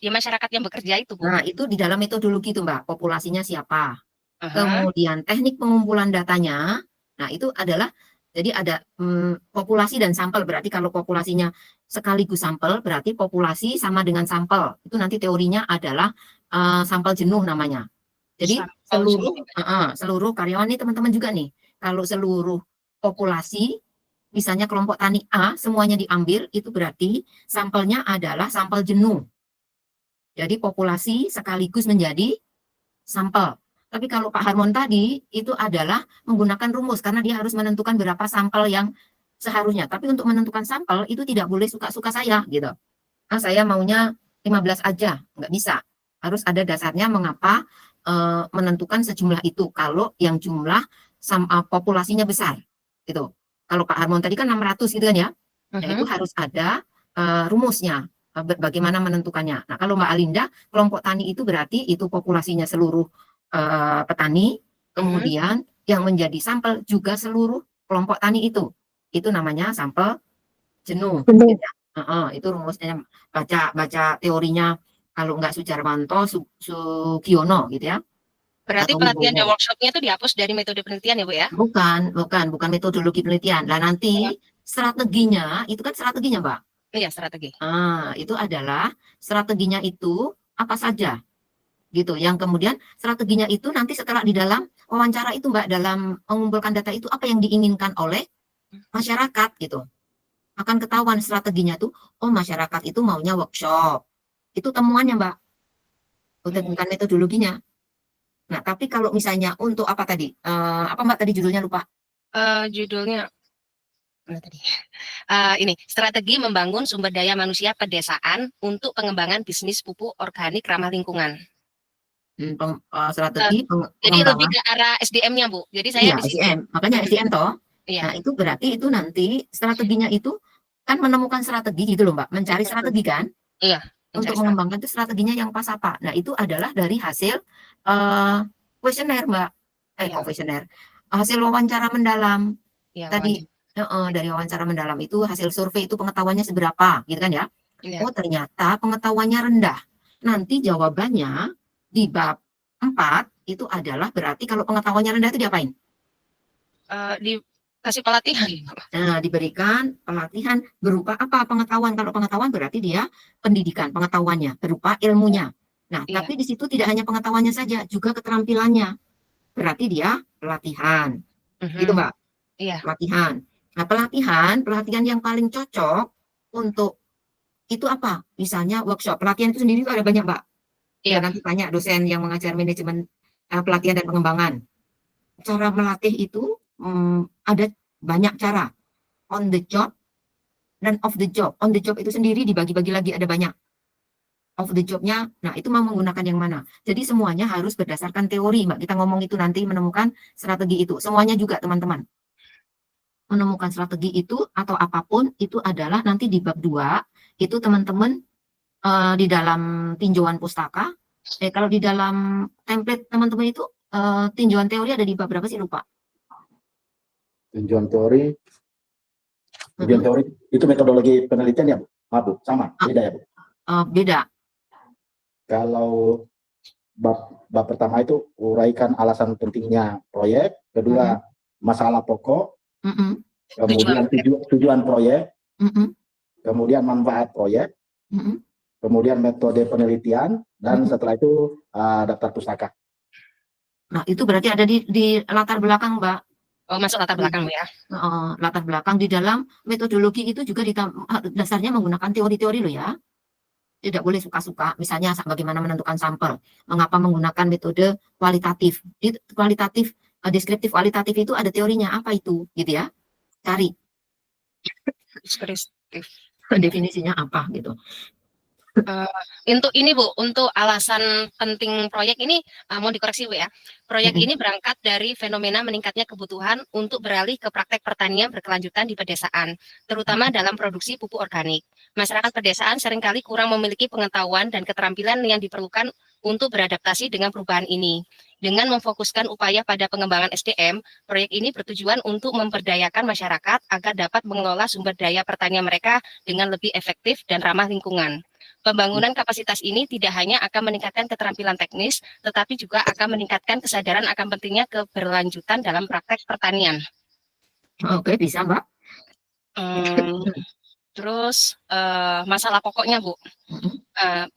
ya masyarakat yang bekerja itu, Bu? Nah, itu di dalam metodologi itu, Mbak, populasinya siapa. Aha. Kemudian teknik pengumpulan datanya, nah itu adalah, jadi ada populasi dan sampel, berarti kalau populasinya sekaligus sampel, berarti populasi sama dengan sampel. Itu nanti teorinya adalah sampel jenuh namanya. Jadi Sampel jenuh. seluruh karyawan nih teman-teman juga nih, kalau seluruh populasi, misalnya kelompok tani A, semuanya diambil, itu berarti sampelnya adalah sampel jenuh. Jadi populasi sekaligus menjadi sampel. Tapi kalau Pak Harmon tadi itu adalah menggunakan rumus karena dia harus menentukan berapa sampel yang seharusnya. Tapi untuk menentukan sampel itu tidak boleh suka-suka saya gitu. Nah, saya maunya 15 aja, nggak bisa. Harus ada dasarnya mengapa menentukan sejumlah itu kalau yang jumlah populasinya besar gitu. Kalau Pak Harmon tadi kan 600 gitu kan ya. Nah, itu harus ada rumusnya bagaimana menentukannya. Nah, kalau Mbak Alinda, kelompok tani itu berarti itu populasinya seluruh petani, kemudian yang menjadi sampel juga seluruh kelompok tani itu. Itu namanya sampel jenuh. Gitu ya. Itu rumusnya, baca teorinya kalau nggak Sujarwanto, Sugiono gitu ya, Berarti atau pelatihan dan Wibowo. workshopnya itu dihapus dari metode penelitian ya, Bu ya? Bukan metodologi penelitian. Nah, nanti strateginya, itu kan strateginya, Mbak. Iya, strategi. Itu adalah strateginya itu apa saja gitu. Yang kemudian strateginya itu nanti setelah di dalam wawancara itu, Mbak, dalam mengumpulkan data itu apa yang diinginkan oleh masyarakat gitu. Akan ketahuan strateginya tuh, oh masyarakat itu maunya workshop. Itu temuannya, Mbak. Bukan metodologinya. Nah, tapi kalau misalnya untuk apa tadi? Apa Mbak tadi judulnya lupa? Judulnya tadi. Ini strategi membangun sumber daya manusia pedesaan untuk pengembangan bisnis pupuk organik ramah lingkungan. Strategi Jadi lebih pengembangan. ke arah SDM-nya, Bu. Jadi saya Iya, di sini. SDM. Makanya SDM toh. Iya. Nah, itu berarti itu nanti strateginya itu kan menemukan strategi gitu loh, Mbak. Mencari strategi kan Iya, untuk mencari strategi. mengembangkan itu strateginya yang pas apa. Nah, itu adalah dari hasil kuesioner, Mbak. Iya, Kuesioner. Hasil wawancara mendalam. iya Tadi wajar. dari wawancara mendalam itu hasil survei itu pengetahuannya seberapa, gitu kan ya. Iya. Oh, ternyata pengetahuannya rendah. Nanti jawabannya di bab 4 itu adalah berarti kalau pengetahuannya rendah itu diapain? Dikasih pelatihan. Nah, diberikan pelatihan berupa apa pengetahuan. Kalau pengetahuan berarti dia pendidikan, pengetahuannya berupa ilmunya. Nah, Iya. tapi di situ tidak hanya pengetahuannya saja, juga keterampilannya. Berarti dia pelatihan. Gitu, Mbak. Iya. Pelatihan. Nah, pelatihan yang paling cocok untuk itu apa? Misalnya workshop. Pelatihan itu sendiri itu ada banyak, Mbak. Ya, Iya. nanti tanya dosen yang mengajar manajemen pelatihan dan pengembangan. Cara melatih itu ada banyak cara. On the job dan off the job. On the job itu sendiri dibagi-bagi lagi ada banyak. Off the job-nya, nah itu mau menggunakan yang mana. Jadi semuanya harus berdasarkan teori, Mbak. Kita ngomong itu nanti menemukan strategi itu. Semuanya juga, teman-teman. Menemukan strategi itu atau apapun itu adalah nanti di bab 2, itu teman-teman di dalam tinjauan pustaka. Kalau di dalam template teman-teman itu tinjauan teori ada di bab berapa sih, lupa? Tinjauan teori itu metodologi penelitian ya, Bu? Bu, sama, beda ya, Bu? Beda. Kalau bab pertama itu uraikan alasan pentingnya proyek, kedua masalah pokok, kemudian tujuan proyek, kemudian manfaat proyek, kemudian metode penelitian, dan setelah itu daftar pustaka. Nah, itu berarti ada di latar belakang, Mbak. Oh, masuk latar belakang ya. Latar belakang di dalam metodologi itu juga dasarnya menggunakan teori-teori loh ya. Tidak boleh suka-suka. Misalnya bagaimana menentukan sampel, mengapa menggunakan metode kualitatif. Kualitatif, deskriptif kualitatif itu ada teorinya apa itu, gitu ya. Cari Deskriptif. definisinya apa gitu. Untuk ini Bu, untuk alasan penting proyek ini mau dikoreksi Bu ya. Proyek ini berangkat dari fenomena meningkatnya kebutuhan untuk beralih ke praktek pertanian berkelanjutan di pedesaan, terutama dalam produksi pupuk organik. Masyarakat pedesaan seringkali kurang memiliki pengetahuan dan keterampilan yang diperlukan untuk beradaptasi dengan perubahan ini. Dengan memfokuskan upaya pada pengembangan SDM, proyek ini bertujuan untuk memberdayakan masyarakat agar dapat mengelola sumber daya pertanian mereka dengan lebih efektif dan ramah lingkungan. Pembangunan kapasitas ini tidak hanya akan meningkatkan keterampilan teknis, tetapi juga akan meningkatkan kesadaran akan pentingnya keberlanjutan dalam praktek pertanian. Oke, bisa, Mbak. Terus masalah pokoknya, Bu.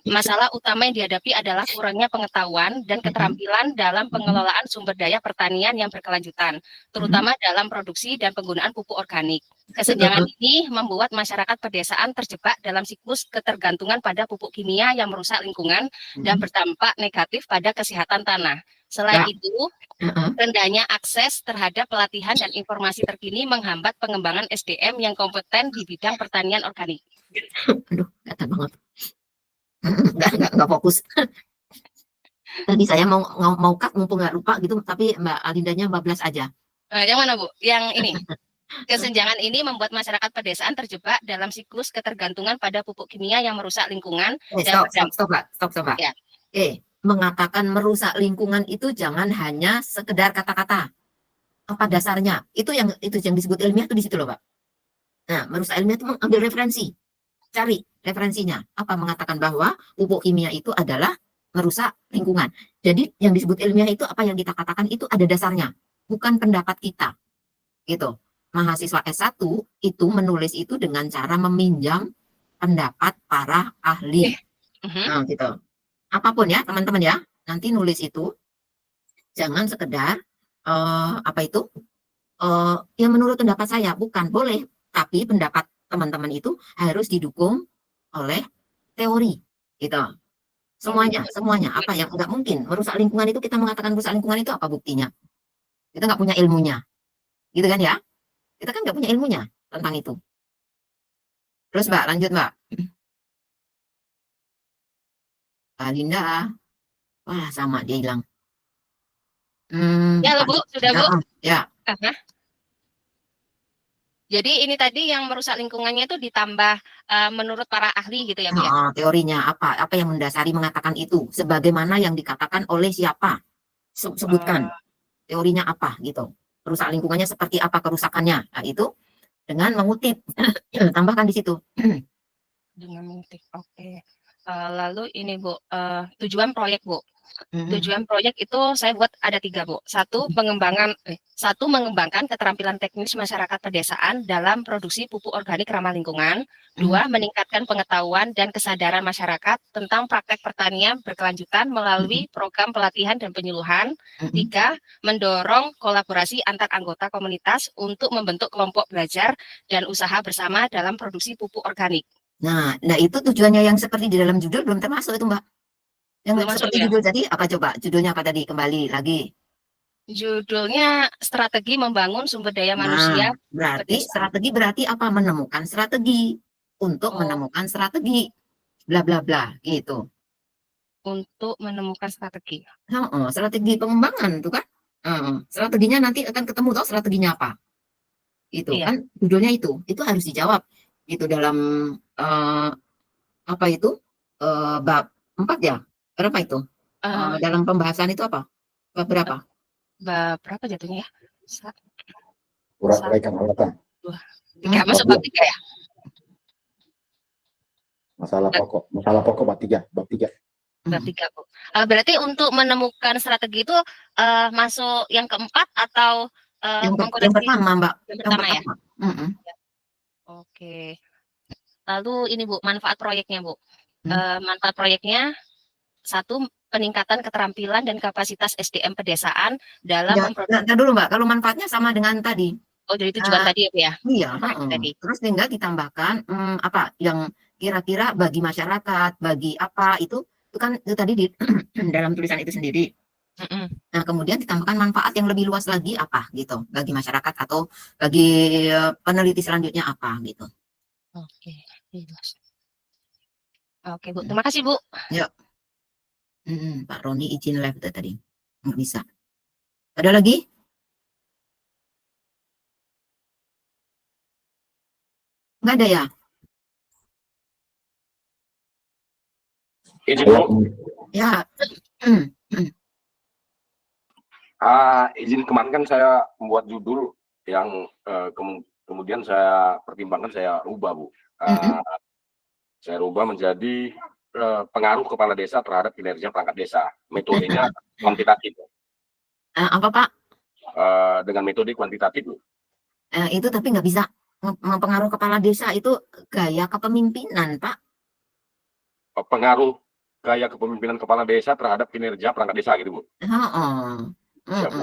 Masalah utama yang dihadapi adalah kurangnya pengetahuan dan keterampilan dalam pengelolaan sumber daya pertanian yang berkelanjutan, terutama dalam produksi dan penggunaan pupuk organik. Kesenjangan ini membuat masyarakat pedesaan terjebak dalam siklus ketergantungan pada pupuk kimia yang merusak lingkungan dan berdampak negatif pada kesehatan tanah. Selain itu, rendahnya akses terhadap pelatihan dan informasi terkini menghambat pengembangan SDM yang kompeten di bidang pertanian organik. Aduh, gatal banget. Nggak fokus. Tadi saya mau cut mumpung nggak lupa gitu, tapi Mbak Alindanya bablas aja. Yang mana, Bu? Yang ini. Kesenjangan ini membuat masyarakat pedesaan terjebak dalam siklus ketergantungan pada pupuk kimia yang merusak lingkungan. Stop, Mbak. Ya. Mengatakan merusak lingkungan itu jangan hanya sekedar kata-kata. Apa dasarnya? Itu yang disebut ilmiah itu di situ loh, Pak. Nah, merusak ilmiah itu mengambil referensi. Cari referensinya. Apa mengatakan bahwa pupuk kimia itu adalah merusak lingkungan. Jadi yang disebut ilmiah itu apa yang kita katakan itu ada dasarnya, bukan pendapat kita. Gitu. Mahasiswa S1 itu menulis itu dengan cara meminjam pendapat para ahli. Nah, gitu. Apapun ya, teman-teman ya. Nanti nulis itu jangan sekedar yang menurut pendapat saya, bukan, boleh, tapi pendapat teman-teman itu harus didukung oleh teori, gitu. Semuanya, apa yang nggak mungkin merusak lingkungan itu, kita mengatakan merusak lingkungan itu apa buktinya? Kita nggak punya ilmunya, gitu kan ya? Kita kan nggak punya ilmunya tentang itu. Terus Mbak, lanjut Mbak. Mbak Linda, wah sama dia hilang. Ya, Bu, sudah Bu. Ya. Jadi ini tadi yang merusak lingkungannya itu ditambah menurut para ahli gitu ya, Bu ya? Teorinya apa yang mendasari mengatakan itu, sebagaimana yang dikatakan oleh siapa, sebutkan teorinya apa gitu, merusak lingkungannya seperti apa kerusakannya. Nah, itu dengan mengutip tambahkan di situ. Dengan mengutip, oke. Lalu ini Bu, tujuan proyek Bu. Tujuan proyek itu saya buat ada 3, Bu. Satu, mengembangkan keterampilan teknis masyarakat pedesaan dalam produksi pupuk organik ramah lingkungan. 2, meningkatkan pengetahuan dan kesadaran masyarakat tentang praktek pertanian berkelanjutan melalui program pelatihan dan penyuluhan. 3, mendorong kolaborasi antar anggota komunitas untuk membentuk kelompok belajar dan usaha bersama dalam produksi pupuk organik. Nah itu tujuannya yang seperti di dalam judul belum termasuk itu, Mbak. Yang seperti ya? Judul tadi apa coba? Judulnya apa tadi? Kembali lagi. Judulnya strategi membangun sumber daya manusia. Strategi berarti apa? Menemukan strategi untuk menemukan strategi. Bla bla bla gitu. Untuk menemukan strategi. Strategi pengembangan tuh kan. Strateginya nanti akan ketemu toh strateginya apa. Itu kan judulnya itu harus dijawab gitu dalam apa itu bab 4 ya. Berapa itu? Dalam pembahasan itu apa? Bab berapa? Bab berapa jatuhnya ya? Uraikan alatan. 3, masuk bab 3 ya? Masalah pokok bab 3. Bab 3, Bu. Berarti untuk menemukan strategi itu masuk yang keempat atau yang pertama, Mbak? Yang pertama ya? Oke. Lalu ini Bu, manfaat proyeknya Bu. Manfaat proyeknya 1, peningkatan keterampilan dan kapasitas SDM pedesaan dalam memproduksi. Dulu Mbak, kalau manfaatnya sama dengan tadi. Oh, dari tujuan tadi ya? Iya. Terus tinggal ditambahkan apa yang kira-kira bagi masyarakat, bagi apa itu kan itu tadi di dalam tulisan itu sendiri. Nah, kemudian ditambahkan manfaat yang lebih luas lagi apa gitu bagi masyarakat atau bagi peneliti selanjutnya apa gitu. Oke, oke Bu, terima kasih Bu. Ya. Pak Roni izin live tadi nggak bisa. Ada lagi? Nggak ada ya? Izin Bu. Ya. Izin, kemarin kan saya membuat judul yang kemudian saya pertimbangkan, saya rubah Bu. Saya rubah menjadi pengaruh kepala desa terhadap kinerja perangkat desa. Metodenya kuantitatif, Apa Pak? dengan metode kuantitatif, Bu. Itu tapi nggak bisa mempengaruhi kepala desa, itu gaya kepemimpinan Pak. Pengaruh gaya kepemimpinan kepala desa terhadap kinerja perangkat desa gitu, Bu. Heeh. Ya, Bu.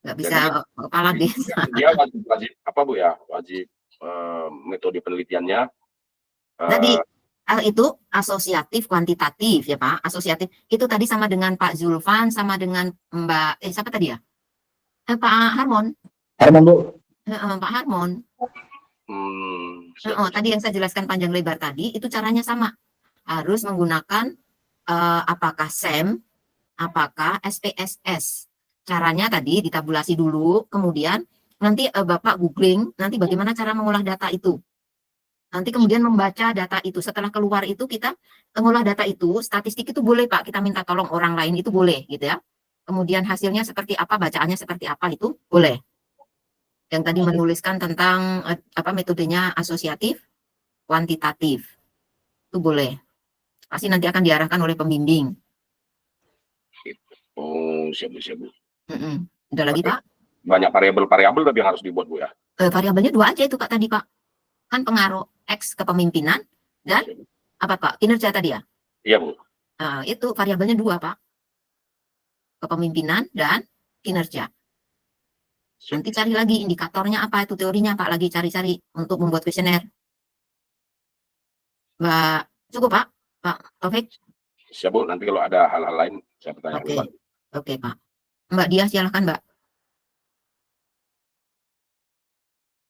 Nggak bisa Jadi kepala desa. dia wajib apa, Bu, ya, wajib, metode penelitiannya, Tadi itu asosiatif kuantitatif ya Pak. Asosiatif itu tadi sama dengan Pak Zulfan, sama dengan Mbak siapa tadi ya? Pak Harmon. Herman, Bu. Pak Harmon. Tadi yang saya jelaskan panjang lebar tadi itu caranya sama. Harus menggunakan apakah SEM, apakah SPSS. Caranya tadi ditabulasi dulu, kemudian nanti Bapak googling nanti bagaimana cara mengolah data itu. Nanti kemudian membaca data itu. Setelah keluar itu kita mengolah data itu, statistik itu boleh Pak, kita minta tolong orang lain itu boleh gitu ya. Kemudian hasilnya seperti apa, bacaannya seperti apa itu boleh. Yang tadi menuliskan tentang metodenya asosiatif, kuantitatif. Itu boleh. Pasti nanti akan diarahkan oleh pembimbing. Oh, siap, Bu. Udah lagi Pak? Banyak variabel-variabel tapi yang harus dibuat, Bu, ya. Variabelnya 2 aja itu Pak tadi Pak. Kan pengaruh X kepemimpinan dan apa Pak? Kinerja tadi ya? Iya, Bu. Itu variabelnya 2 Pak. Kepemimpinan dan kinerja. Nanti cari lagi indikatornya apa, itu teorinya Pak, lagi cari-cari untuk membuat kuesioner. Mbak, cukup Pak? Pak Taufik? Siap, Bu. Nanti kalau ada hal-hal lain saya bertanya. Oke Pak. Mbak Dia silakan Mbak.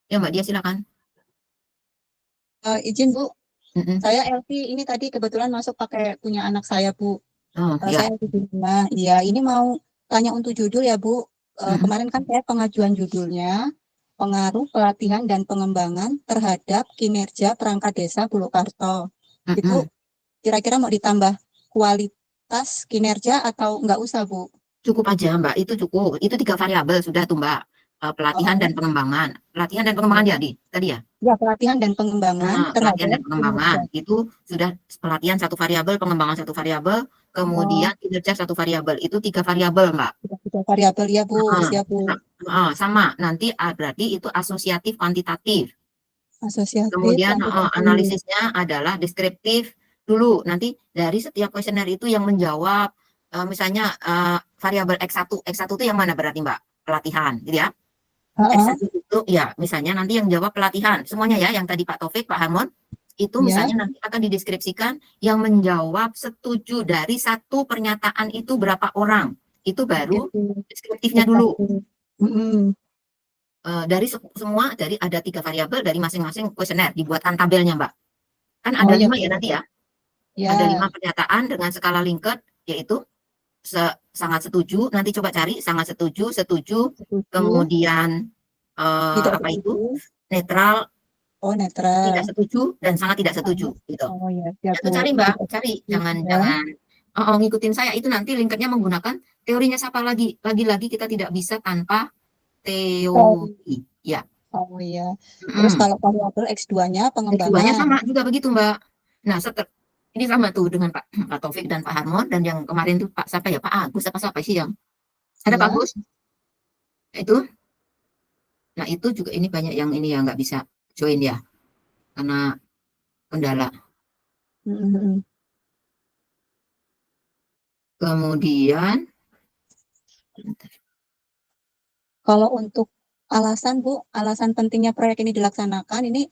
Ya Mbak Dia silakan. Izin Bu, saya Elvi ini tadi kebetulan masuk pakai punya anak saya Bu. Ya. Saya di rumah. Iya, ini mau tanya untuk judul ya Bu. Kemarin kan saya pengajuan judulnya pengaruh pelatihan dan pengembangan terhadap kinerja perangkat desa Purwokerto. Itu kira-kira mau ditambah kualitas kinerja atau enggak usah Bu? Cukup aja Mbak, itu cukup. Itu 3 variabel sudah tuh Mbak. Pelatihan dan pengembangan. Pelatihan dan pengembangan ya tadi ya? Ya, pelatihan dan pengembangan. Pelatihan dan pengembangan itu sudah pelatihan 1 variabel, pengembangan 1 variabel, kemudian kinerja 1 variabel. Itu 3 variabel Mbak. 3 variabel ya Bu, siap Bu. Sama, nanti berarti itu asosiatif kuantitatif. Asosiatif. Kemudian analisisnya adalah deskriptif dulu. Nanti dari setiap kuesioner itu yang menjawab, misalnya variabel X1 itu yang mana berarti Mbak? Pelatihan, gitu ya? X1 itu ya, misalnya nanti yang jawab pelatihan, semuanya ya, yang tadi Pak Taufik, Pak Harmon, itu misalnya nanti akan dideskripsikan yang menjawab setuju dari 1 pernyataan itu berapa orang. Itu baru deskriptifnya dulu. Dari semua, dari ada 3 variabel dari masing-masing kuesioner, dibuatkan tabelnya Mbak. Kan ada 5 ya nanti ya? Ada 5 pernyataan dengan skala Likert, yaitu sangat setuju, nanti coba cari sangat setuju, kemudian apa itu? Netral, tidak setuju, dan sangat tidak setuju gitu. Itu cari Mbak, cari, jangan ngikutin saya, itu nanti Likertnya menggunakan teorinya siapa lagi kita tidak bisa tanpa teori ya. Terus kalau variabel X2-nya pengembangan. X2-nya sama juga begitu Mbak. Nah, ini sama tuh dengan Pak Taufik dan Pak Harmon, dan yang kemarin tuh Pak siapa ya, Pak Agus apa sih yang ada Pak Agus itu. Nah itu juga ini banyak yang ini ya nggak bisa join ya karena kendala. Kemudian kalau untuk alasan Bu, alasan pentingnya proyek ini dilaksanakan ini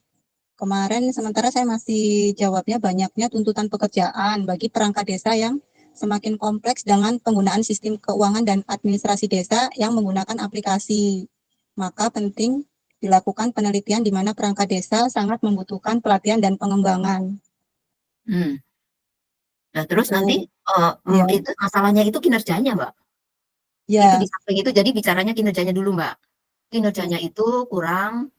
kemarin sementara saya masih jawabnya banyaknya tuntutan pekerjaan bagi perangkat desa yang semakin kompleks dengan penggunaan sistem keuangan dan administrasi desa yang menggunakan aplikasi. Maka penting dilakukan penelitian di mana perangkat desa sangat membutuhkan pelatihan dan pengembangan. Nah terus nanti itu masalahnya itu kinerjanya Mbak. Ya. Itu di samping itu jadi bicaranya kinerjanya dulu Mbak. Kinerjanya itu kurang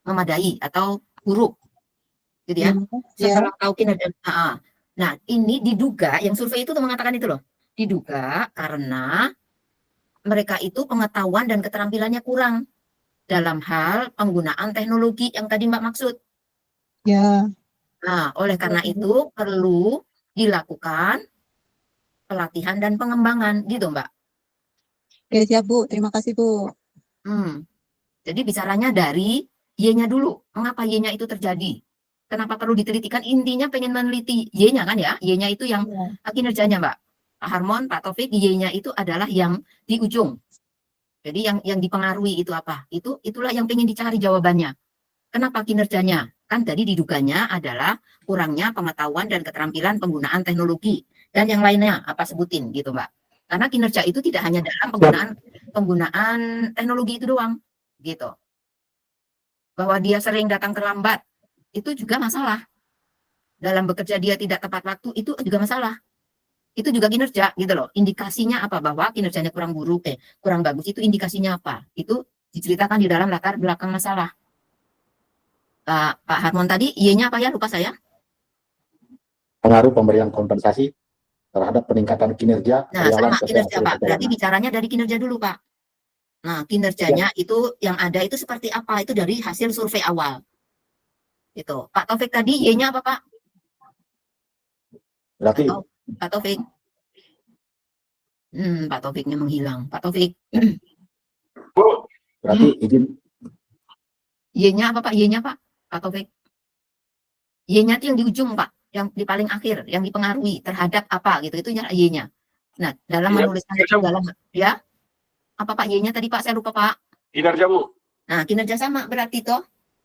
memadai atau buruk gitu ya. Setelah tahu kinerja. Nah ini diduga, yang survei itu mengatakan itu loh, diduga karena mereka itu pengetahuan dan keterampilannya kurang dalam hal penggunaan teknologi yang tadi Mbak maksud. Ya. Nah, oleh karena itu perlu dilakukan pelatihan dan pengembangan gitu, Mbak. Oke, siap Bu. Terima kasih Bu. Jadi bicaranya dari Y-nya dulu. Mengapa Y-nya itu terjadi? Kenapa perlu ditelitikan? Intinya pengen meneliti Y-nya kan ya. Y-nya itu yang kinerjanya, Mbak. Pak Harmon, Pak Taufik, Y-nya itu adalah yang di ujung. Jadi yang dipengaruhi itu apa? Itulah yang pengen dicari jawabannya. Kenapa kinerjanya? Kan tadi diduganya adalah kurangnya pengetahuan dan keterampilan penggunaan teknologi dan yang lainnya apa sebutin gitu, Mbak. Karena kinerja itu tidak hanya dalam penggunaan teknologi itu doang, gitu. Bahwa dia sering datang terlambat itu juga masalah. Dalam bekerja dia tidak tepat waktu itu juga masalah. Itu juga kinerja gitu loh. Indikasinya apa bahwa kinerjanya kurang bagus itu indikasinya apa? Itu diceritakan di dalam latar belakang masalah. Pak Harmon tadi, Y-nya apa ya? Lupa saya. Pengaruh pemberian kompensasi terhadap peningkatan kinerja Nah, karyawan sama sesuai kinerja, hasil Pak. Berarti perjalanan. bicaranya dari kinerja dulu, Pak. Nah, kinerjanya itu yang ada itu seperti apa? Itu dari hasil survei awal. Itu. Pak Taufik tadi, Y-nya apa, Pak? Berarti Atau Pak Taufik? Pak Taufiknya menghilang. Pak Taufik, Bu, berarti izin Y-nya apa, Pak? Y-nya, Pak? Pak Taufik. Y-nya itu yang di ujung, Pak. Yang di paling akhir, yang dipengaruhi terhadap apa gitu. Itu Y-nya. Nah, dalam menuliskan itu dalam ya. Apa Pak Y-nya tadi, Pak? Saya lupa, Pak. kinerja Bu. Nah, kinerja sama berarti toh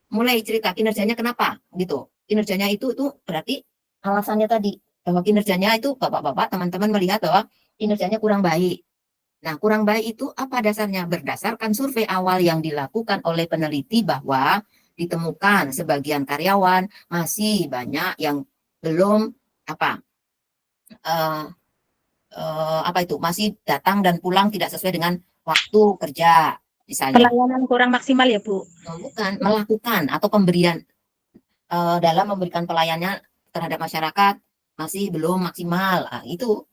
mulai cerita kinerjanya kenapa gitu. Kinerjanya itu berarti alasannya tadi bahwa kinerjanya itu Bapak-bapak, teman-teman melihat bahwa kinerjanya kurang baik. Nah, kurang baik itu apa dasarnya? Berdasarkan survei awal yang dilakukan oleh peneliti bahwa ditemukan sebagian karyawan masih banyak yang belum apa apa itu masih datang dan pulang tidak sesuai dengan waktu kerja misalnya. Pelayanan kurang maksimal ya Bu? Bukan, melakukan atau pemberian dalam memberikan pelayanannya terhadap masyarakat masih belum maksimal. Itu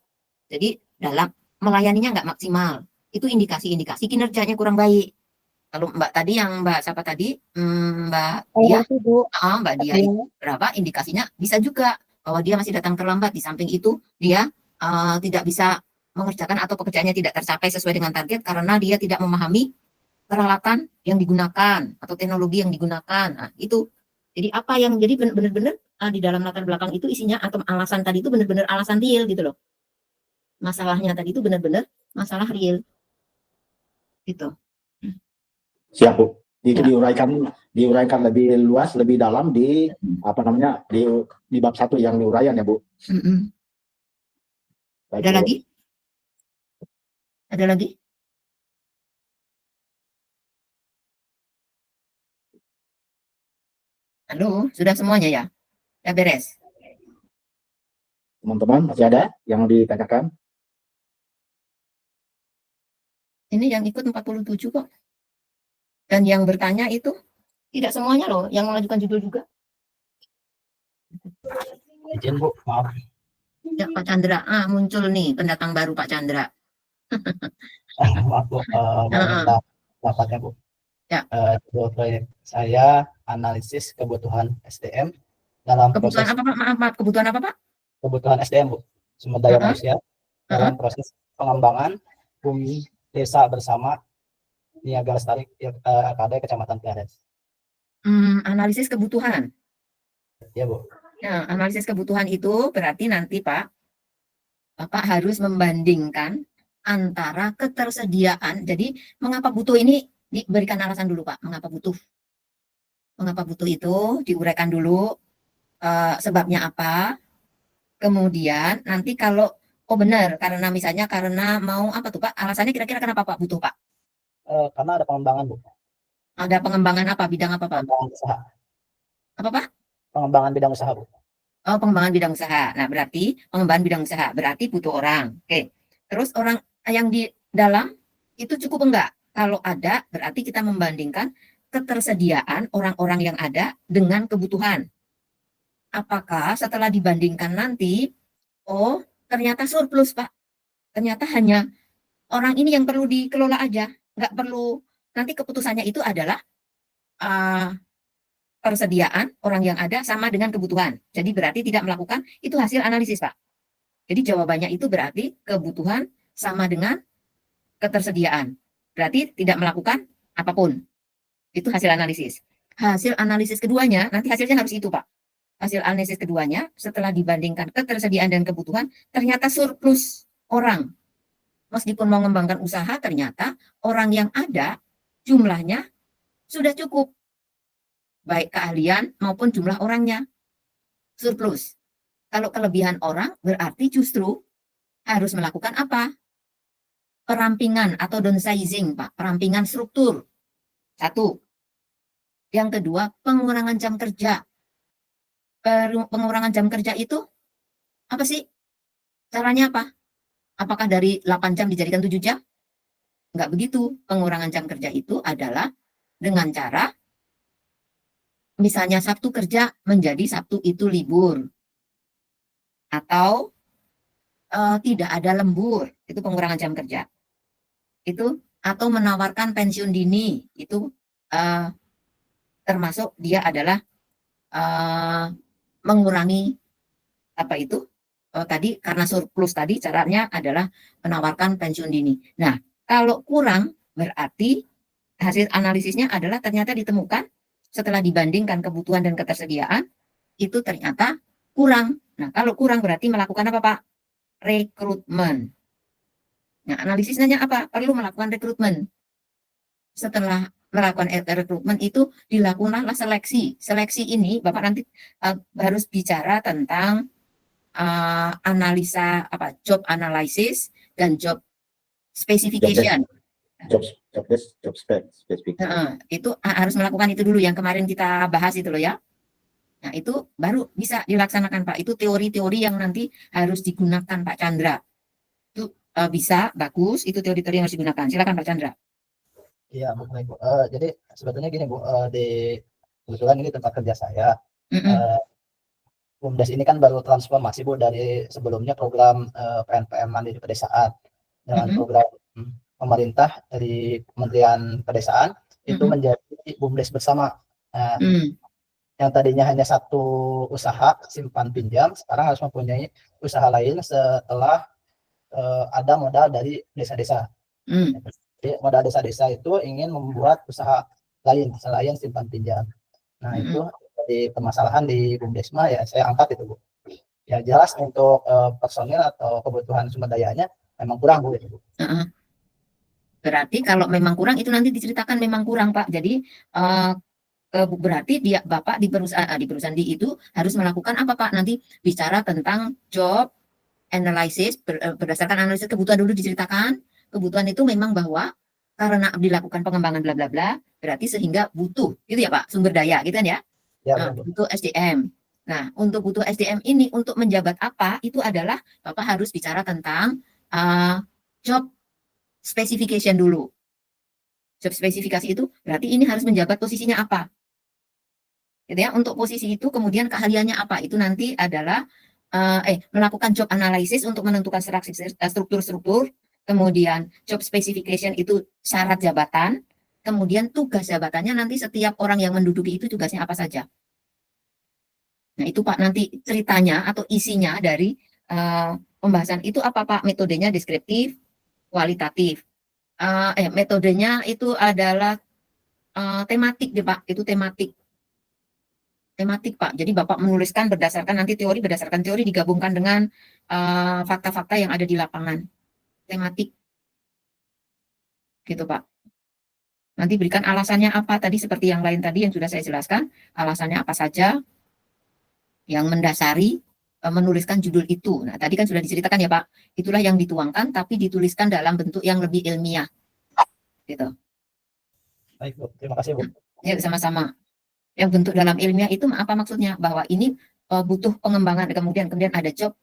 jadi dalam melayaninya nggak maksimal. Itu indikasi-indikasi kinerjanya kurang baik. Kalau Mbak tadi yang Mbak siapa tadi? Mbak Dia, Mbak Dia itu berapa? Indikasinya bisa juga bahwa dia masih datang terlambat. Di samping itu dia tidak bisa mengerjakan atau pekerjaannya tidak tercapai sesuai dengan target karena dia tidak memahami peralatan yang digunakan atau teknologi yang digunakan. Nah, itu. Jadi apa yang jadi benar-benar di dalam latar belakang itu isinya atau alasan tadi itu benar-benar alasan real gitu loh. Masalahnya tadi itu benar-benar masalah real. Gitu. siap Bu. Itu Ya. diuraikan lebih luas, lebih dalam di apa namanya di bab 1 yang diuraian ya Bu. Baik, Ada Bu. lagi? Ada lagi? Halo, sudah semuanya ya? Ya beres. Teman-teman masih ada yang ditanyakan? Ini yang ikut 47 kok. Dan yang bertanya itu tidak semuanya loh yang mengajukan judul juga. Izin Bu, maaf. Ya Pak Chandra, muncul nih pendatang baru Pak Chandra. Maaf Bu, mau minta pendapatnya Bu. Ya. Judul proyek saya analisis kebutuhan SDM dalam Kebutuhan proses apa Pak? Maaf, kebutuhan apa Pak? kebutuhan SDM Bu, sumber daya manusia dalam proses pengembangan bumi desa bersama Niaga Lestari RKD Kecamatan Pleres. Analisis kebutuhan. Ya Bu. Nah, analisis kebutuhan itu berarti nanti Pak, Bapak harus membandingkan antara ketersediaan. Jadi mengapa butuh ini diberikan alasan dulu Pak. Mengapa butuh? Mengapa butuh itu diuraikan dulu sebabnya apa. Kemudian nanti kalau benar karena misalnya karena mau apa tuh Pak? Alasannya kira-kira kenapa Pak butuh Pak? Karena ada pengembangan Bu. Ada pengembangan apa? Bidang apa Pak? Pengembangan usaha. Apa Pak? Pengembangan bidang usaha Bu. Oh, pengembangan bidang usaha. Nah, berarti pengembangan bidang usaha berarti butuh orang. Oke. Terus orang yang di dalam itu cukup enggak? Kalau ada, berarti kita membandingkan ketersediaan orang-orang yang ada dengan kebutuhan. Apakah setelah dibandingkan nanti, ternyata surplus Pak. Ternyata hanya orang ini yang perlu dikelola aja, nggak perlu. Nanti keputusannya itu adalah persediaan orang yang ada sama dengan kebutuhan. Jadi berarti tidak melakukan, itu hasil analisis, Pak. Jadi jawabannya itu berarti kebutuhan sama dengan ketersediaan. Berarti tidak melakukan apapun. Itu hasil analisis. Hasil analisis keduanya, nanti hasilnya harus itu, Pak. Hasil analisis keduanya, setelah dibandingkan ketersediaan dan kebutuhan, ternyata surplus orang. Meskipun mau mengembangkan usaha, ternyata orang yang ada jumlahnya sudah cukup. Baik keahlian maupun jumlah orangnya. Surplus. Kalau kelebihan orang, berarti justru harus melakukan apa? Perampingan atau downsizing, Pak. Perampingan struktur. Satu. Yang kedua, pengurangan jam kerja. Pengurangan jam kerja itu apa sih? Caranya apa? Apakah dari 8 jam dijadikan 7 jam? Enggak begitu. Pengurangan jam kerja itu adalah dengan cara misalnya Sabtu kerja menjadi Sabtu itu libur. Atau tidak ada lembur. Itu pengurangan jam kerja. Itu atau menawarkan pensiun dini. Itu termasuk dia adalah mengurangi apa itu? Tadi karena surplus tadi caranya adalah menawarkan pensiun dini. Nah, kalau kurang berarti hasil analisisnya adalah ternyata ditemukan setelah dibandingkan kebutuhan dan ketersediaan itu ternyata kurang. Nah, kalau kurang berarti melakukan apa, Pak? Rekrutmen. Nah, analisisnya apa? Perlu melakukan rekrutmen. Setelah melakukan rekrutmen itu dilakukanlah seleksi. Seleksi ini Bapak nanti harus bicara tentang analisa apa? Job analysis dan job specification. Job spek. Itu harus melakukan itu dulu yang kemarin kita bahas itu loh ya. Nah, itu baru bisa dilaksanakan, Pak. Itu teori-teori yang nanti harus digunakan, Pak Chandra. Itu bisa, bagus. Itu teori-teori yang harus digunakan. Silakan, Pak Chandra. Iya, Bu. Baik, Bu. Jadi sebetulnya gini, Bu. Kebetulan ini tempat kerja saya. BUMDes ini kan baru transformasi, Bu, dari sebelumnya program PNPM Mandiri Pedesaan dengan program pemerintah dari Kementerian Pedesaan itu menjadi BUMDes bersama. Yang tadinya hanya satu usaha simpan pinjam, sekarang harus mempunyai usaha lain setelah ada modal dari desa-desa. Jadi modal desa-desa itu ingin membuat usaha lain selain simpan pinjam. Nah, itu jadi permasalahan di BUMDesma ya saya angkat itu, Bu. Ya jelas untuk personil atau kebutuhan sumber dayanya memang kurang, Bu. Berarti kalau memang kurang itu nanti diceritakan memang kurang, Pak. Jadi berarti Bapak di perusahaan di itu harus melakukan apa, Pak? Nanti bicara tentang job analysis berdasarkan analisis kebutuhan dulu diceritakan. Kebutuhan itu memang bahwa karena dilakukan pengembangan bla bla bla, berarti sehingga butuh, gitu ya, Pak, sumber daya, gitu kan ya? Nah, butuh SDM. Nah, untuk butuh SDM ini untuk menjabat apa? Itu adalah Bapak harus bicara tentang job specification dulu. Job spesifikasi itu berarti ini harus menjabat posisinya apa? Gitu ya, untuk posisi itu kemudian keahliannya apa? Itu nanti adalah melakukan job analysis untuk menentukan struktur-struktur, kemudian job specification itu syarat jabatan, kemudian tugas jabatannya nanti setiap orang yang menduduki itu tugasnya apa saja. Nah, itu Pak nanti ceritanya atau isinya dari pembahasan itu apa, Pak? Metodenya deskriptif, kualitatif. Metodenya itu adalah tematik deh, Pak. Itu tematik, Pak. Jadi Bapak menuliskan berdasarkan nanti teori, berdasarkan teori digabungkan dengan fakta-fakta yang ada di lapangan. Tematik. Gitu, Pak. Nanti berikan alasannya apa tadi seperti yang lain tadi yang sudah saya jelaskan. Alasannya apa saja yang mendasari menuliskan judul itu. Nah, tadi kan sudah diceritakan ya, Pak. Itulah yang dituangkan tapi dituliskan dalam bentuk yang lebih ilmiah. Gitu. Baik, Bu. Terima kasih, Bu. Ya, sama-sama. Yang bentuk dalam ilmiah itu apa maksudnya? Bahwa ini butuh pengembangan, kemudian ada job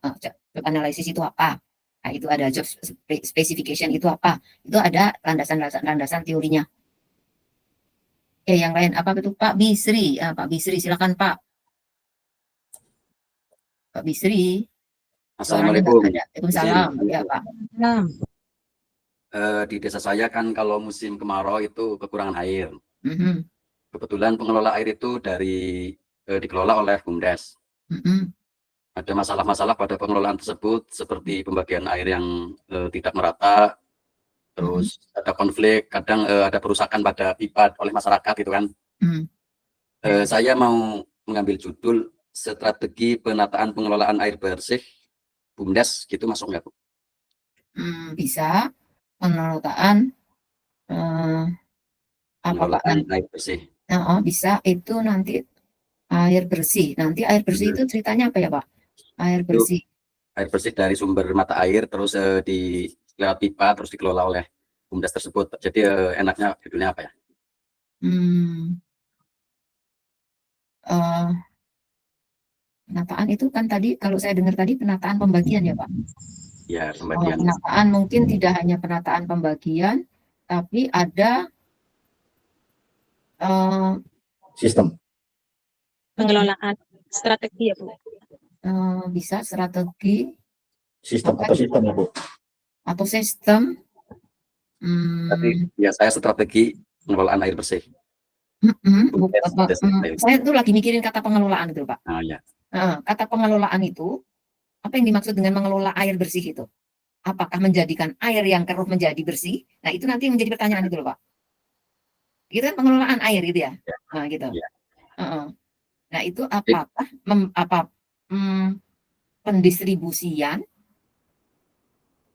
analysis itu apa? Nah, itu ada job specification itu apa? Itu ada landasan teorinya. Yang lain apa itu? Pak Bisri. Pak Bisri, silakan, Pak. Pak Bisri. Assalamualaikum. Waalaikumsalam. Ya, Pak. Di desa saya kan kalau musim kemarau itu kekurangan air. kebetulan pengelola air itu dikelola oleh BUMDes. Mm-mm. Ada masalah-masalah pada pengelolaan tersebut seperti pembagian air yang tidak merata, terus ada konflik, kadang ada perusakan pada pipa oleh masyarakat gitu kan. Mm. Saya mau mengambil judul strategi penataan pengelolaan air bersih BUMDes, gitu masuk nggak Bu? Bisa penataan apa Pak? Pengelolaan air bersih. Bisa itu nanti air bersih. Nanti air bersih itu ceritanya apa ya Pak? Air bersih. Air bersih dari sumber mata air terus di lewat pipa terus dikelola oleh BUMDes tersebut. Jadi enaknya judulnya apa ya? Penataan itu kan tadi kalau saya dengar tadi penataan pembagian ya Pak. Ya, pembagian. Penataan mungkin tidak hanya penataan pembagian, tapi ada Sistem. Pengelolaan strategi ya Bu. Bisa strategi Sistem atau sistem ya Bu? atau sistem. Tapi ya saya strategi pengelolaan air bersih. Saya tuh lagi mikirin kata pengelolaan itu Pak. Ya. Kata pengelolaan itu, apa yang dimaksud dengan mengelola air bersih itu? Apakah menjadikan air yang keruh menjadi bersih? Nah itu nanti yang menjadi pertanyaan itu loh Pak. Itu kan pengelolaan air gitu ya. Nah gitu. Nah itu apakah pendistribusian?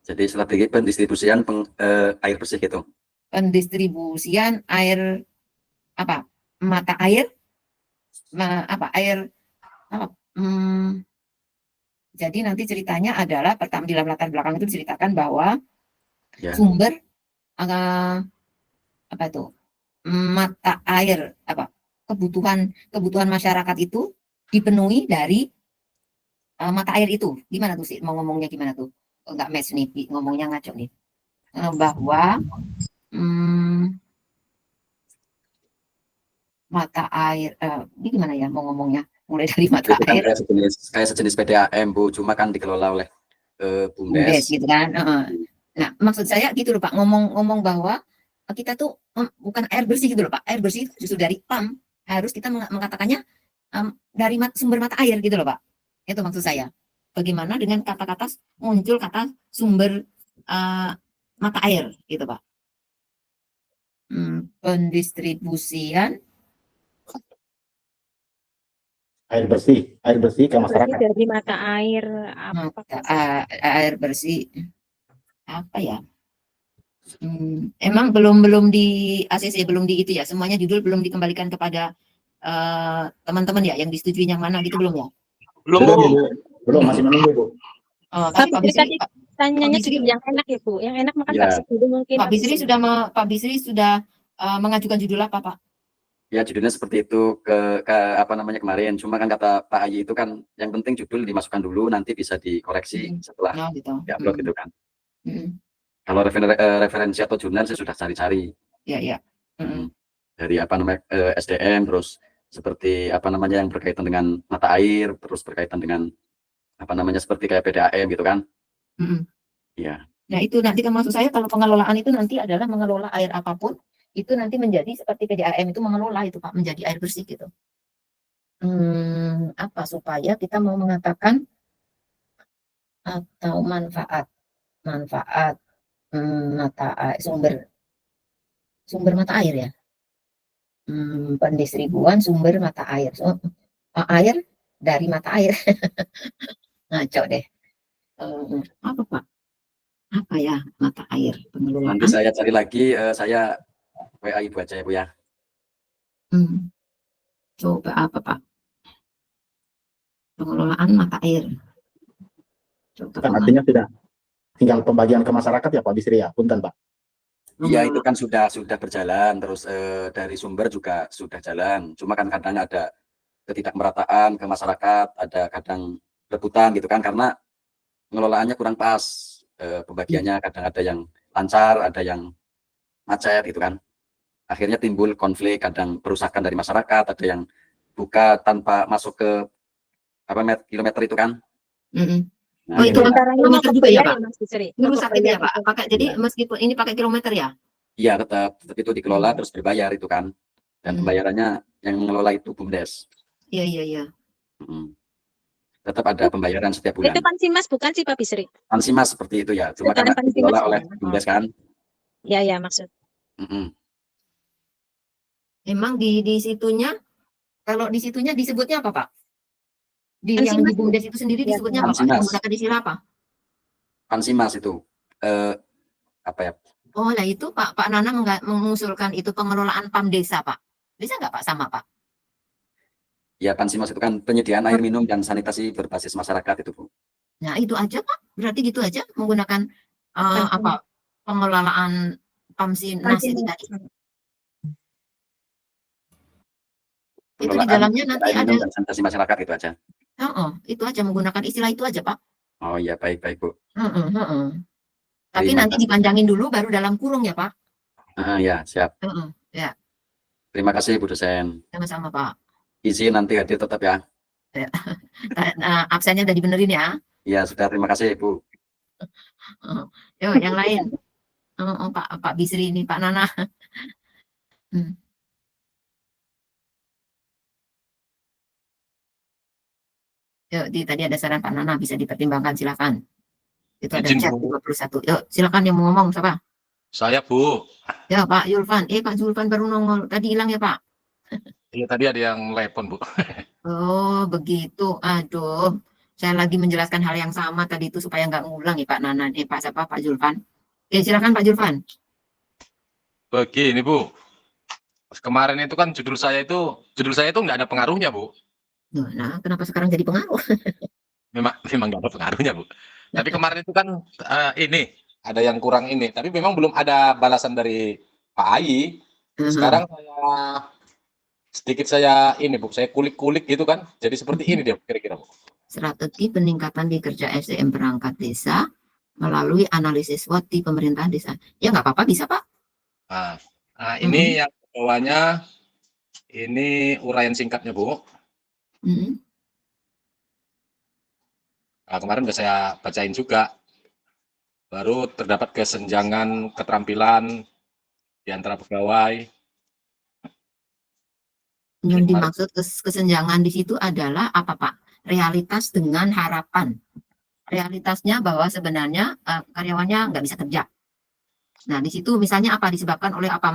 Jadi strategi pendistribusian air bersih gitu. Pendistribusian air apa? Mata air? Jadi nanti ceritanya adalah pertama di dalam latar belakang itu diceritakan bahwa sumber mata air kebutuhan masyarakat itu dipenuhi dari mata air itu. Gimana tuh sih mau ngomongnya gimana tuh? Enggak match nih ngomongnya ngaco nih. Bahwa mata air ini gimana ya mau ngomongnya? Mulai dari mata itu kan air kayak sejenis PDAM Bu, cuma kan dikelola oleh BUMDes gitu kan. Nah, maksud saya gitu loh Pak, ngomong bahwa kita tuh bukan air bersih gitu loh Pak. Air bersih justru dari PAM, harus kita mengatakannya dari sumber mata air gitu loh Pak. Itu maksud saya. Bagaimana dengan kata-kata muncul kata sumber mata air gitu Pak. Pendistribusian air bersih ke masyarakat. Dari mata air air bersih apa ya? Emang belum di ACC, belum di itu ya, semuanya judul belum dikembalikan kepada teman-teman ya, yang disetujui yang mana gitu belum ya? Belum, masih menunggu Bu. Tapi Pak Bisri, tanyanya yang enak ya Bu, yang enak makan versi dulu mungkin. Pak Bisri sudah mengajukan judul apa Pak? Ya judulnya seperti itu ke apa namanya kemarin, cuma kan kata Pak Ayi itu kan yang penting judul dimasukkan dulu, nanti bisa dikoreksi setelah diupload gitu kan. Kalau referensi atau jurnal saya sudah cari-cari. Iya. Dari apa namanya SDM, terus seperti apa namanya yang berkaitan dengan mata air, terus berkaitan dengan apa namanya seperti kayak PDAM gitu kan. Iya. Nah itu nanti kan maksud saya kalau pengelolaan itu nanti adalah mengelola air apapun itu nanti menjadi seperti PDAM itu mengelola itu Pak, menjadi air bersih gitu. Apa supaya kita mau mengatakan atau manfaat mata air, sumber mata air ya. Pendistribuan sumber mata air. Air dari mata air. Ngaco deh. Apa Pak? Apa ya mata air pengelolaan? Nanti saya cari lagi, saya WA Ibu aja ya Bu ya. Coba apa Pak? Pengelolaan mata air. Kan artinya sudah tinggal pembagian ke masyarakat ya Pak Bisri ya, punten Pak. Iya itu kan sudah berjalan, terus dari sumber juga sudah jalan. Cuma kan kadang ada ketidakmerataan ke masyarakat, ada kadang rebutan gitu kan, karena pengelolaannya kurang pas. Pembagiannya kadang ada yang lancar, ada yang macet gitu kan. Akhirnya timbul konflik, kadang perusakan dari masyarakat, ada yang buka tanpa masuk ke kilometer itu kan. Oh itu kilometer juga ya Pak? Rusak itu ya Pak? Jadi meskipun ini pakai kilometer ya? Iya tetap itu dikelola terus berbayar itu kan. dan Hmm. pembayarannya yang mengelola itu BUMDes. Iya, iya, iya. Tetap ada pembayaran setiap bulan. Itu Pansimas bukan sih Pak Bisri? Pansimas seperti itu ya, cuma Sekarang karena Pansimas dikelola ya? oleh BUMDes kan. Ya, ya maksud. Emang di situnya, kalau di situnya disebutnya apa, Pak? Yang di Pansimas, Bu. BUMDes itu sendiri Ya, disebutnya apa, Pak? Pansimas. Menggunakan istilah apa? Pansimas itu apa ya? Oh, lah itu Pak Nana mengusulkan itu pengelolaan PAM desa, Pak. Bisa nggak Pak sama, Pak? Ya, Pansimas itu kan penyediaan air minum dan sanitasi berbasis masyarakat itu, Bu. Nah, itu aja, Pak. Berarti gitu aja menggunakan apa pengelolaan PAMSINAS itu tadi. Itu di dalamnya nanti air ada. minum dan sanitasi masyarakat itu aja. Itu aja menggunakan istilah itu aja, Pak. Oh iya, baik, Bu. Tapi Terima nanti kasih. dipanjangin dulu baru dalam kurung ya, Pak. Ya, siap. Ya, Terima kasih, Bu dosen. sama-sama, Pak. Izin nanti hadir tetap ya. Absennya udah dibenerin ya. Iya, sudah. Terima kasih, Bu. Yo, yang lain. Pak Bisri ini, Pak Nana. Yo, tadi ada saran Pak Nana, bisa dipertimbangkan, silakan. Itu ada Izin, chat Bu. 21. Yuk, silakan yang mau ngomong siapa? Saya, Bu. Ya, Pak Zulfan. Pak Zulfan baru nongol. Tadi hilang ya, Pak? Iya, tadi ada yang telepon, Bu. Oh, begitu. Aduh, saya lagi menjelaskan hal yang sama tadi itu supaya nggak ngulang ya, Pak Nana. Pak siapa? Pak Zulfan. Silakan Pak Zulfan. Begini, Bu. Kemarin itu kan judul saya itu nggak ada pengaruhnya, Bu. Nah, kenapa sekarang jadi pengaruh? Memang nggak ada pengaruhnya, Bu. Tapi kemarin itu kan ini ada yang kurang ini. Tapi memang belum ada balasan dari Pak Ai. Sekarang saya ini, Bu, saya kulik-kulik gitu kan. Jadi seperti ini dia kira-kira, Bu. Strategi peningkatan kinerja SDM perangkat desa melalui analisis SWOT di pemerintahan desa. Ya nggak apa-apa, bisa Pak. Nah, ini yang bawahnya, ini uraian singkatnya, Bu. Nah, kemarin udah saya bacain juga. Baru terdapat kesenjangan keterampilan di antara pegawai. Yang dimaksud kesenjangan di situ adalah apa, Pak? Realitas dengan harapan. Realitasnya bahwa sebenarnya karyawannya nggak bisa kerja. Nah, di situ misalnya apa disebabkan oleh apa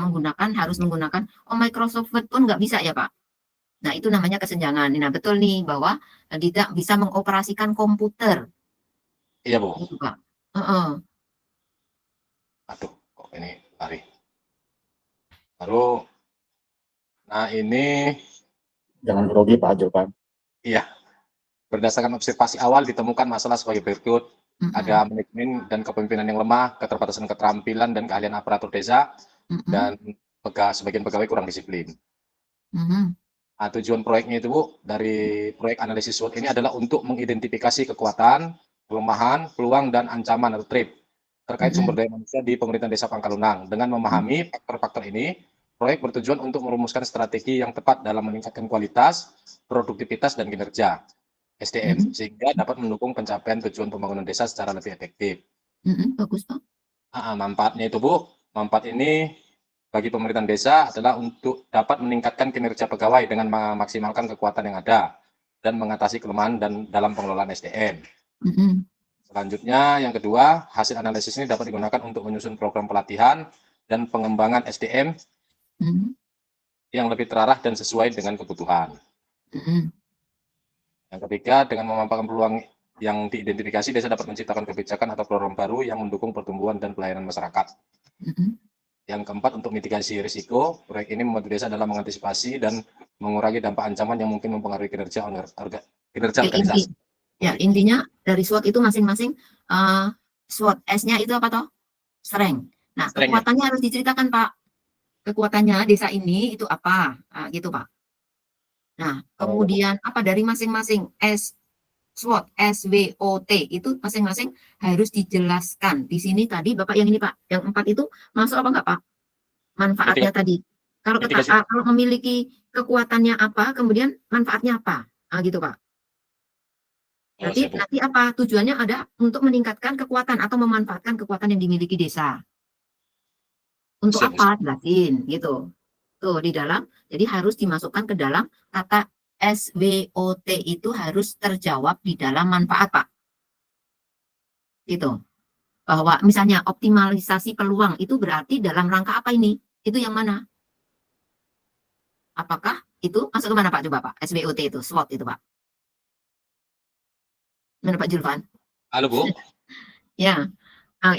harus menggunakan Microsoft Word pun nggak bisa ya, Pak. Nah, itu namanya kesenjangan. Nah, betul nih bahwa tidak bisa mengoperasikan komputer. Iya, Bu. Gitu, Pak. Aduh, kok ini lari. Baru, nah ini Jangan grogi Pak Zulfan. iya. Berdasarkan observasi awal ditemukan masalah sebagai berikut. Ada manajemen dan kepemimpinan yang lemah, keterbatasan keterampilan dan keahlian aparatur desa, dan sebagian pegawai kurang disiplin. Nah, tujuan proyeknya itu, Bu, dari proyek analisis SWOT ini adalah untuk mengidentifikasi kekuatan, kelemahan, peluang, dan ancaman atau threat terkait sumber daya manusia di pemerintahan desa Pangkalunang. Dengan memahami faktor-faktor ini, proyek bertujuan untuk merumuskan strategi yang tepat dalam meningkatkan kualitas, produktivitas, dan kinerja SDM, sehingga dapat mendukung pencapaian tujuan pembangunan desa secara lebih efektif. Bagus, Pak. Manfaatnya itu, Bu, manfaat ini bagi pemerintahan desa adalah untuk dapat meningkatkan kinerja pegawai dengan memaksimalkan kekuatan yang ada dan mengatasi kelemahan dan dalam pengelolaan SDM. Selanjutnya, yang kedua, hasil analisis ini dapat digunakan untuk menyusun program pelatihan dan pengembangan SDM yang lebih terarah dan sesuai dengan kebutuhan. Yang ketiga, dengan memanfaatkan peluang yang diidentifikasi, desa dapat menciptakan kebijakan atau program baru yang mendukung pertumbuhan dan pelayanan masyarakat. Yang keempat, untuk mitigasi risiko, proyek ini membantu desa dalam mengantisipasi dan mengurangi dampak ancaman yang mungkin mempengaruhi kinerja organisasi. Ya, intinya dari SWOT itu masing-masing SWOT S-nya itu apa toh? Strength. Nah, kekuatannya harus diceritakan, Pak. Kekuatannya desa ini itu apa? Gitu, Pak. Nah, kemudian apa dari masing-masing SWOT, SWOT itu masing-masing harus dijelaskan. Di sini tadi Bapak yang ini, Pak, yang 4 itu masuk apa enggak, Pak? Manfaatnya tadi. Kalau kalau memiliki kekuatannya apa, kemudian manfaatnya apa? Gitu, Pak. Nanti apa tujuannya ada untuk meningkatkan kekuatan atau memanfaatkan kekuatan yang dimiliki desa. Untuk apa? Jelasin gitu. Tuh di dalam, jadi harus dimasukkan ke dalam kata SWOT itu harus terjawab di dalam manfaat, Pak. Gitu. Bahwa misalnya optimalisasi peluang itu berarti dalam rangka apa ini? Itu yang mana? Apakah itu masuk ke mana, Pak? Coba, Pak. SWOT itu, SWOT itu, Pak. Mana Pak Julfan? Halo Bu. Ya,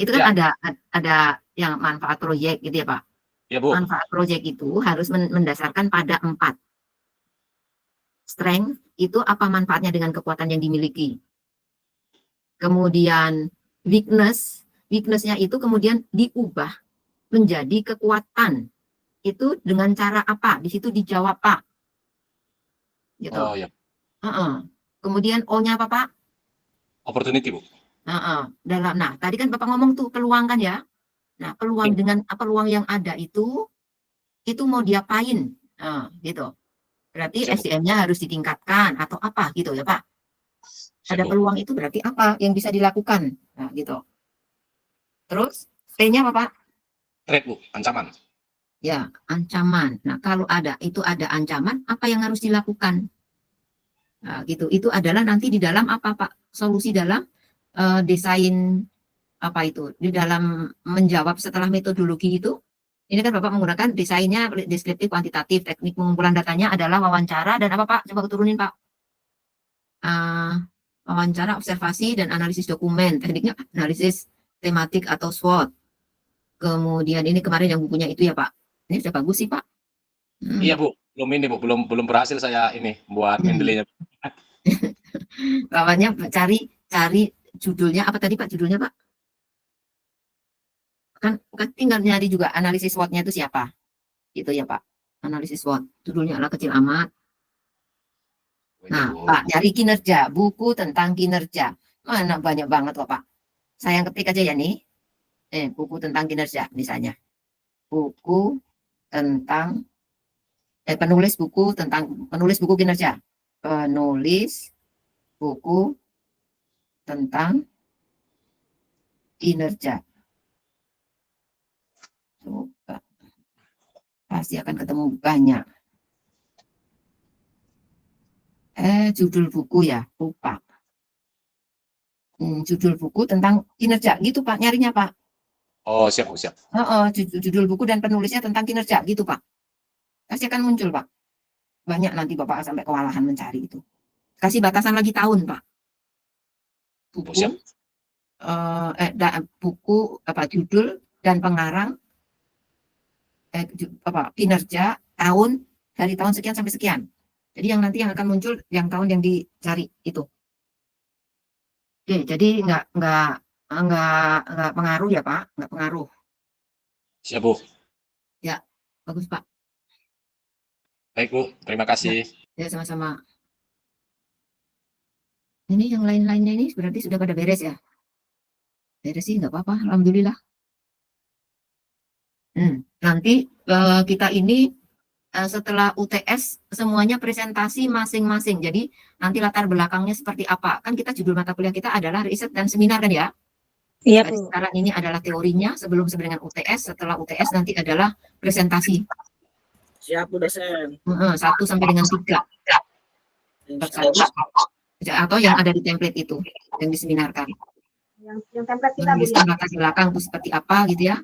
itu kan Ya. ada yang manfaat proyek gitu ya Pak. Ya Bu. Manfaat proyek itu harus mendasarkan pada 4. Strength itu apa manfaatnya dengan kekuatan yang dimiliki. Kemudian weakness-nya itu kemudian diubah menjadi kekuatan. Itu dengan cara apa? Di situ dijawab Pak. Gitu. Oh ya. Kemudian O-nya apa Pak? Opportunity Bu. Nah, tadi kan Bapak ngomong tuh peluang kan ya. Nah, peluang dengan peluang yang ada itu mau diapain? Gitu. Berarti Siap, Bu. SDM-nya harus ditingkatkan atau apa gitu ya Pak. Siap, Ada Bu. peluang itu berarti apa yang bisa dilakukan? Nah, gitu. Terus T-nya apa Pak? Threat Bu, ancaman. Ya, ancaman. Nah, kalau ada ancaman, apa yang harus dilakukan? Nah, gitu. Itu adalah nanti di dalam apa Pak? Solusi dalam desain apa itu? Di dalam menjawab setelah metodologi itu. Ini kan Bapak menggunakan desainnya deskriptif, kuantitatif, teknik pengumpulan datanya adalah wawancara dan apa Pak? Coba turunin Pak. Wawancara, observasi, dan analisis dokumen. Tekniknya analisis tematik atau SWOT. Kemudian ini kemarin yang bukunya itu ya Pak. Ini sudah bagus sih Pak. Iya Bu, belum berhasil saya ini buat mendelenya. Bawahnya cari judulnya apa tadi Pak? Judulnya Pak? Kan tinggal nyari juga analisis SWOT-nya itu siapa? Gitu ya Pak. Analisis SWOT. Judulnya adalah kecil amat. Nah, Pak, cari kinerja, buku tentang kinerja. Mana banyak banget kok, Pak. Saya ketik aja ya nih. Buku tentang kinerja misalnya. Buku tentang penulis buku kinerja. Penulis buku tentang kinerja. Coba. Pasti akan ketemu banyak. Judul buku ya, lupa. Judul buku tentang kinerja, gitu Pak, nyarinya Pak. Oh, siap Bu, siap. Judul buku dan penulisnya tentang kinerja, gitu Pak. Pasti akan muncul Pak. Banyak nanti Bapak sampai kewalahan mencari itu. Kasih batasan lagi tahun Pak. Buku, siap. Buku judul dan pengarang kinerja tahun dari tahun sekian sampai sekian. Jadi yang nanti yang akan muncul yang tahun yang dicari itu. Oke, jadi nggak pengaruh ya Pak, nggak pengaruh. Siap Bu. Ya, bagus Pak. Baik Bu, terima kasih. Ya sama-sama. Ini yang lain-lainnya ini berarti sudah pada beres ya? Beres sih nggak apa-apa, alhamdulillah. Nanti kita ini setelah UTS semuanya presentasi masing-masing. Jadi nanti latar belakangnya seperti apa? Kan kita judul mata kuliah kita adalah riset dan seminar kan ya? Iya Jadi Bu. sekarang ini adalah teorinya sebelum dengan UTS. Setelah UTS nanti adalah presentasi. Siap Bu dosen. 1 sampai dengan 3. Atau yang ada di template itu yang diseminarkan. Yang template kita Bu. Menuliskan latar belakang itu seperti apa gitu ya?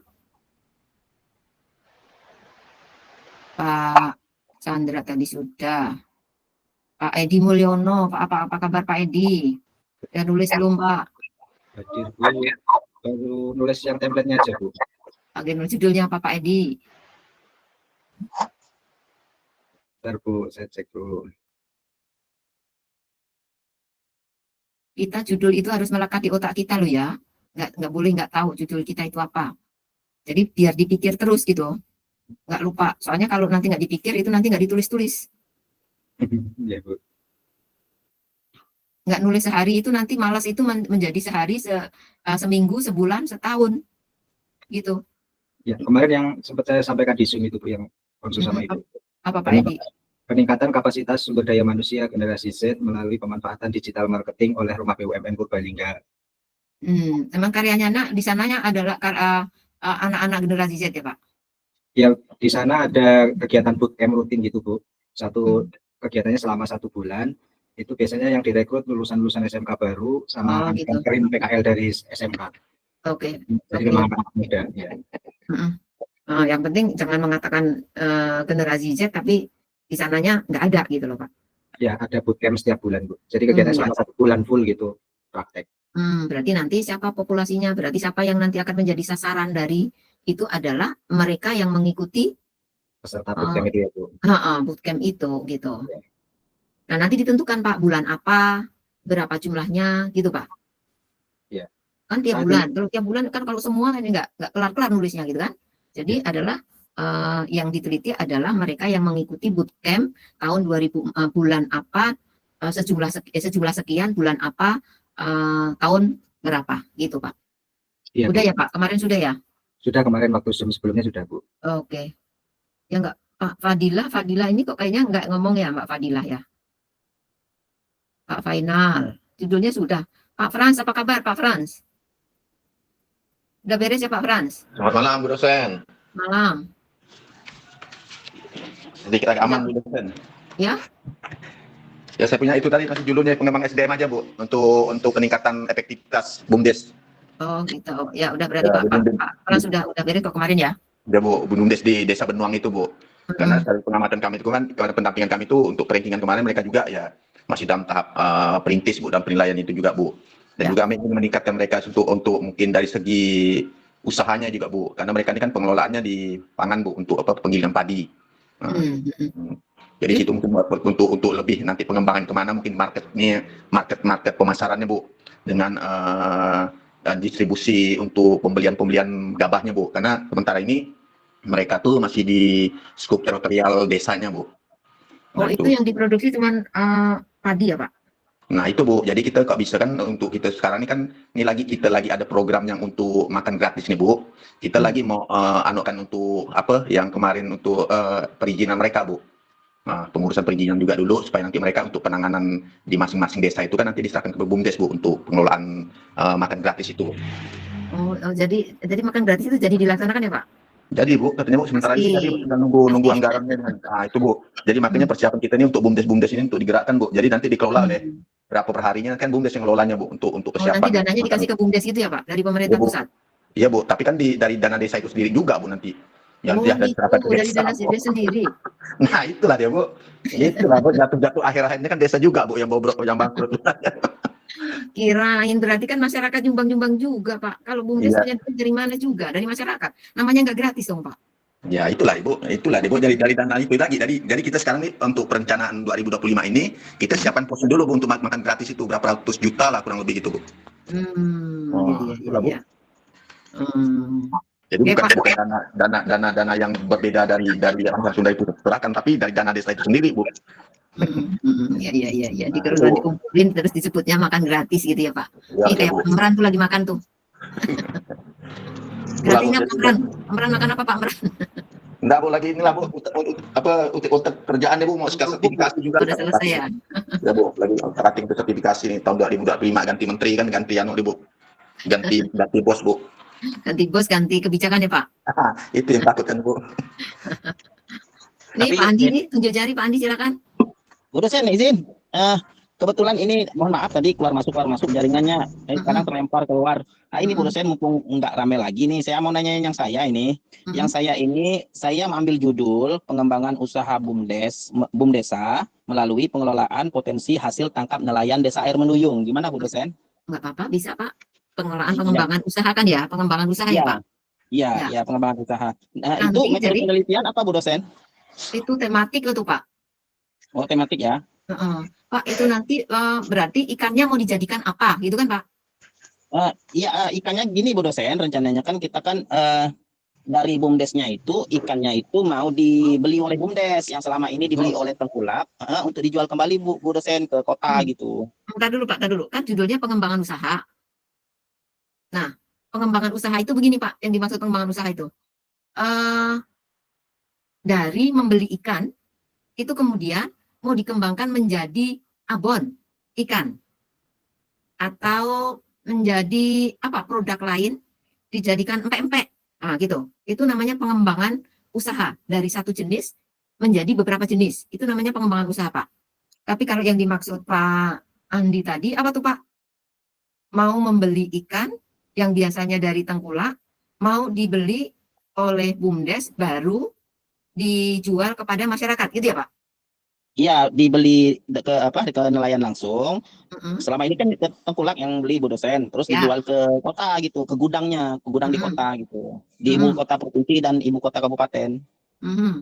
Pak Chandra tadi sudah. Pak Edi Mulyono, apa kabar Pak Edi? Udah nulis belum Pak? Hadir Bu, baru nulis yang template-nya aja Bu. Bagian judulnya apa Pak Edi? Bentar Bu, saya cek dulu. Kita judul itu harus melekat di otak kita loh ya. Nggak boleh nggak tahu judul kita itu apa. Jadi biar dipikir terus gitu. Nggak lupa. Soalnya kalau nanti nggak dipikir itu nanti nggak ditulis-tulis. Iya Bu. Nggak nulis sehari itu nanti malas itu menjadi sehari, seminggu, sebulan, setahun. Gitu. Ya, kemarin yang sempat saya sampaikan di Zoom itu Bu, yang konsul sama Ibu. Apa Pak Edi? Peningkatan kapasitas sumber daya manusia generasi Z melalui pemanfaatan digital marketing oleh Rumah BUMN Purbalingga. Emang karyanya di sananya adalah anak-anak generasi Z ya Pak? Ya, di sana ada kegiatan bootcamp rutin gitu, Bu. Satu kegiatannya selama 1 bulan. Itu biasanya yang direkrut lulusan-lulusan SMK baru sama gitu. kirim PKL dari SMK. Oke. Jadi Oke. memang anak muda. Ya. Yang penting jangan mengatakan generasi Z, tapi di sananya nggak ada gitu loh, Pak. Ya, ada bootcamp setiap bulan, Bu. Jadi kegiatan selama 1 bulan full gitu praktek. Berarti nanti siapa populasinya? Berarti siapa yang nanti akan menjadi sasaran dari itu adalah mereka yang mengikuti Peserta bootcamp itu ya, Bu. bootcamp itu gitu. Nah, nanti ditentukan Pak bulan apa, berapa jumlahnya gitu Pak. Ya. Kan tiap bulan. Kalau tiap bulan kan kalau semua ini nggak kelar-kelar nulisnya gitu kan. Jadi adalah yang diteliti adalah mereka yang mengikuti bootcamp tahun 2000 bulan apa, sejumlah sekian bulan apa, tahun berapa gitu Pak. Ya, udah Bu. Ya Pak, kemarin sudah ya? Sudah, kemarin waktu sebelumnya sudah, Bu. Oke. Ya enggak, Pak Fadilah ini kok kayaknya enggak ngomong ya Mbak Fadilah ya. Pak Final, judulnya sudah. Pak Frans, apa kabar Pak Frans? Udah beres ya Pak Frans? Selamat malam Bu dosen. Malam. Sedikit agak aman Bu dosen. Ya? Ya saya punya itu tadi masih judulnya pengembangan SDM aja Bu untuk peningkatan efektivitas BUMDes. Oh gitu. Ya udah berarti Ya, Pak Frans sudah beres kok kemarin ya? Ya Bu, BUMDes di Desa Benuang itu Bu. Karena dari pengamatan kami itu kan, pendampingan kami itu untuk rankingan kemarin mereka juga ya masih dalam tahap perintis Bu, dan penilaian itu juga Bu. Dan juga kami ingin meningkatkan mereka untuk mungkin dari segi usahanya juga Bu, karena mereka ini kan pengelolaannya di pangan Bu, untuk penggilingan padi. Jadi itu mungkin untuk lebih nanti pengembangan kemana mungkin market pemasarannya Bu, dengan distribusi untuk pembelian gabahnya Bu, karena sementara ini mereka tuh masih di skup teritorial desanya Bu. Oh itu yang diproduksi cuman padi ya Pak? Nah itu Bu, jadi kita kok bisa kan untuk kita sekarang ini kan kita lagi ada program yang untuk makan gratis nih Bu. Kita lagi mau anukan untuk apa yang kemarin untuk perizinan mereka Bu. Nah, pengurusan perizinan juga dulu supaya nanti mereka untuk penanganan di masing-masing desa itu kan nanti diserahkan ke BUMDes Bu untuk pengelolaan makan gratis itu. Oh jadi makan gratis itu jadi dilaksanakan ya Pak? Jadi Bu, katanya Bu sementara ini tadi sedang nunggu anggarannya. Nah itu Bu, jadi makanya persiapan kita ini untuk BUMDes ini untuk digerakkan Bu. Jadi nanti dikelola oleh berapa perharinya kan BUMDes yang ngelolanya Bu untuk persiapan. Nanti dananya dikasih ke BUMDes gitu ya Pak dari pemerintah pusat? Iya Bu, tapi kan dari dana desa itu sendiri juga Bu nanti. Yang dia diserahkan ke dari dana desa sendiri. Nah itulah dia Bu. Itulah Bu, jatuh akhir-akhirnya kan desa juga Bu yang bobrok, yang bangkrut. Kirain berarti kan masyarakat nyumbang juga Pak. Kalau BUMDes dari mana juga? Dari masyarakat. Namanya nggak gratis dong Pak. Ya itulah Ibu, dari dana itu lagi. Jadi kita sekarang nih untuk perencanaan 2025 ini kita siapkan pos dulu Bu untuk makan gratis itu berapa ratus juta lah kurang lebih gitu Bu. Iya. Jadi bukan dana yang berbeda dari yang sudah itu serahkan, tapi dari dana desa itu sendiri Bu. Iya. Dikumpulin terus disebutnya makan gratis gitu ya Pak. Ini kayak Pak Amran tuh lagi makan tuh. Gratisnya Amran makan apa Pak Amran? Enggak Bu, lagi inilah Bu, untuk kerjaannya Bu mau sertifikasi juga. Udah selesai ya? Ya Bu, lagi rating sertifikasi nih tahun 2025 ganti menteri kan, ganti Bu. Ganti bos Bu. Ganti bos, ganti kebijakan ya Pak? Itu yang takut kan Bu. Nih Pak Andi nih, tunjuk jari Pak Andi silakan. Bu dosen izin, kebetulan ini mohon maaf tadi keluar masuk jaringannya, sekarang terlempar keluar. Nah ini Bu dosen mumpung nggak rame lagi nih, saya mau nanya yang saya ini. Yang saya mengambil judul pengembangan usaha BUMDesa melalui pengelolaan potensi hasil tangkap nelayan desa air Menduyung. Gimana Bu dosen? Nggak apa-apa, bisa Pak. Pengembangan usaha kan ya? Pengembangan usaha ya Pak? Iya, pengembangan usaha. Nah, itu metode penelitian apa Bu dosen? Itu tematik itu Pak. Oh tematik ya? Pak itu nanti berarti ikannya mau dijadikan apa gitu kan Pak? Iya ikannya gini Bu dosen, rencananya kan kita kan dari BUMDesnya itu ikannya itu mau dibeli oleh BUMDes yang selama ini dibeli oleh tengkulak untuk dijual kembali Bu dosen ke kota gitu. Bentar dulu Pak, kan judulnya pengembangan usaha. Nah pengembangan usaha itu begini Pak, yang dimaksud pengembangan usaha itu dari membeli ikan itu kemudian mau dikembangkan menjadi abon ikan atau menjadi produk lain dijadikan empek-empek gitu. Itu namanya pengembangan usaha dari satu jenis menjadi beberapa jenis. Itu namanya pengembangan usaha, Pak. Tapi kalau yang dimaksud Pak Andi tadi, apa tuh, Pak? Mau membeli ikan yang biasanya dari tengkulak, mau dibeli oleh BUMDes, baru dijual kepada masyarakat, gitu ya, Pak? Iya, dibeli ke nelayan langsung. Selama ini kan tengkulak yang beli Bu dosen, terus dijual ke kota gitu, ke gudangnya, ke gudang di kota gitu, di ibu kota provinsi dan ibu kota kabupaten.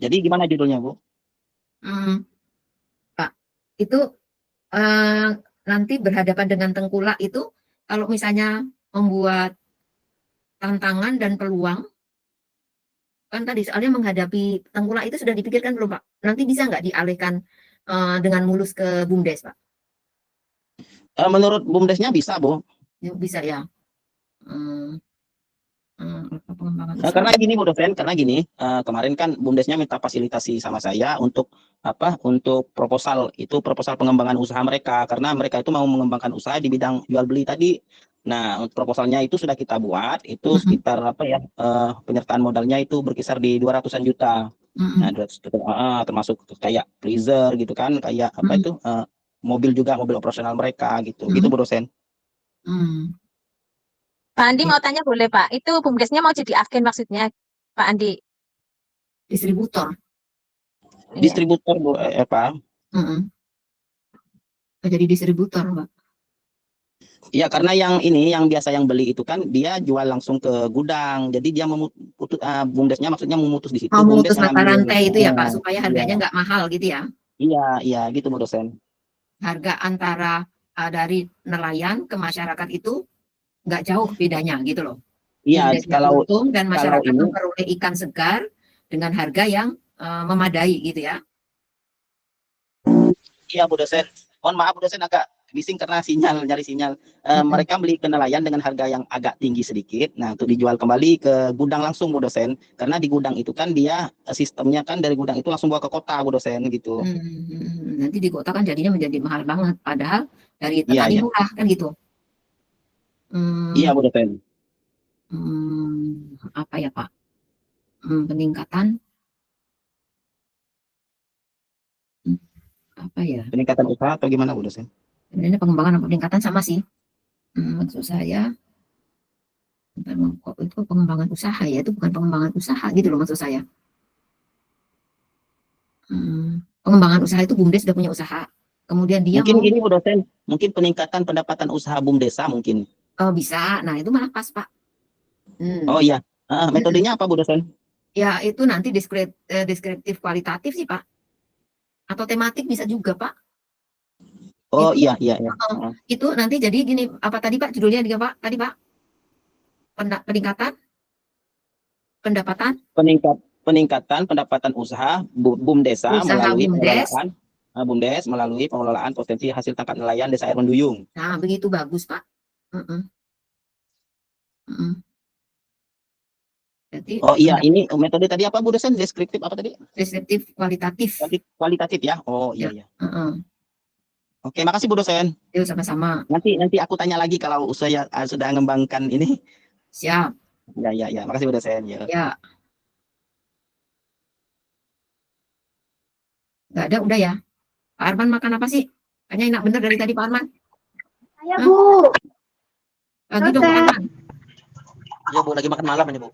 Jadi gimana judulnya, Bu? Pak, itu nanti berhadapan dengan tengkulak itu, kalau misalnya membuat tantangan dan peluang, kan tadi soalnya menghadapi tengkulak itu sudah dipikirkan belum, Pak? Nanti bisa nggak dialihkan dengan mulus ke BUMDes, Pak? Menurut BUMDesnya bisa, Bu. Bisa ya. Karena gini Bu dosen, karena gini, kemarin kan BUMDesnya minta fasilitasi sama saya untuk untuk proposal pengembangan usaha mereka, karena mereka itu mau mengembangkan usaha di bidang jual beli tadi. Nah, untuk proposalnya itu sudah kita buat, itu sekitar penyertaan modalnya itu berkisar di 200-an juta. Nah, 200 juta, termasuk kayak freezer gitu kan, kayak mobil juga, mobil operasional mereka gitu. Gitu Bu dosen. Pak Andi mau tanya boleh, Pak? Itu BUMDesnya mau jadi agen maksudnya, Pak Andi? Distributor. Distributor, Bu, Pak. Jadi distributor, Mbak. Iya, karena yang biasa yang beli itu kan dia jual langsung ke gudang. Jadi dia BUMDesnya maksudnya memutus di situ. Memutus mata rantai itu ya, Pak, supaya harganya nggak mahal gitu ya? Iya, gitu Bu dosen. Harga antara dari nelayan ke masyarakat itu nggak jauh bedanya gitu loh. Iya, kalau untung dan masyarakat ini memperoleh ikan segar dengan harga yang memadai gitu ya. Iya Bu dosen. Mohon maaf Bu dosen, agak bising karena nyari sinyal. Mereka beli ke nelayan dengan harga yang agak tinggi sedikit. Nah, untuk dijual kembali ke gudang langsung Bu dosen. Karena di gudang itu kan dia sistemnya kan dari gudang itu langsung bawa ke kota Bu dosen gitu. Nanti di kota kan jadinya menjadi mahal banget. Padahal dari petani murah kan gitu. Iya Bu dosen. Apa ya Pak? Peningkatan apa ya? Peningkatan usaha atau gimana Bu dosen? Sebenarnya pengembangan dan peningkatan sama sih. Maksud saya itu pengembangan usaha ya, itu bukan pengembangan usaha gitu loh maksud saya. Pengembangan usaha itu BUMDes sudah punya usaha. Kemudian dia mungkin ini Bu dosen, mungkin peningkatan pendapatan usaha BUMDesa mungkin. Oh bisa, nah itu malah pas Pak. Oh iya, metodenya apa Bu dosen? Ya itu nanti deskriptif kualitatif sih Pak. Atau tematik bisa juga Pak. Oh itu, iya. Itu nanti jadi gini, apa tadi Pak judulnya juga Pak? Tadi Pak? Peningkatan pendapatan? Peningkatan pendapatan usaha BUMDesa melalui pengelolaan BUMDes melalui pengelolaan potensi hasil tangkap nelayan desa air menduyung. Nah, begitu bagus Pak. Jadi, oh iya, ini metode tadi apa Bu dosen? Deskriptif apa tadi? Deskriptif kualitatif. Kualitatif ya. Oh iya. Oke, makasih Bu dosen. Yuk sama-sama. Nanti aku tanya lagi kalau saya sudah mengembangkan ini. Siap. Ya. Makasih Bu dosen. Ya. Nggak ada, udah ya. Pak Arman makan apa sih? Kayaknya enak bener dari tadi Pak Arman. Saya Bu. Lagi dong Pak Arman. Ya Bu, lagi makan malam ini Bu.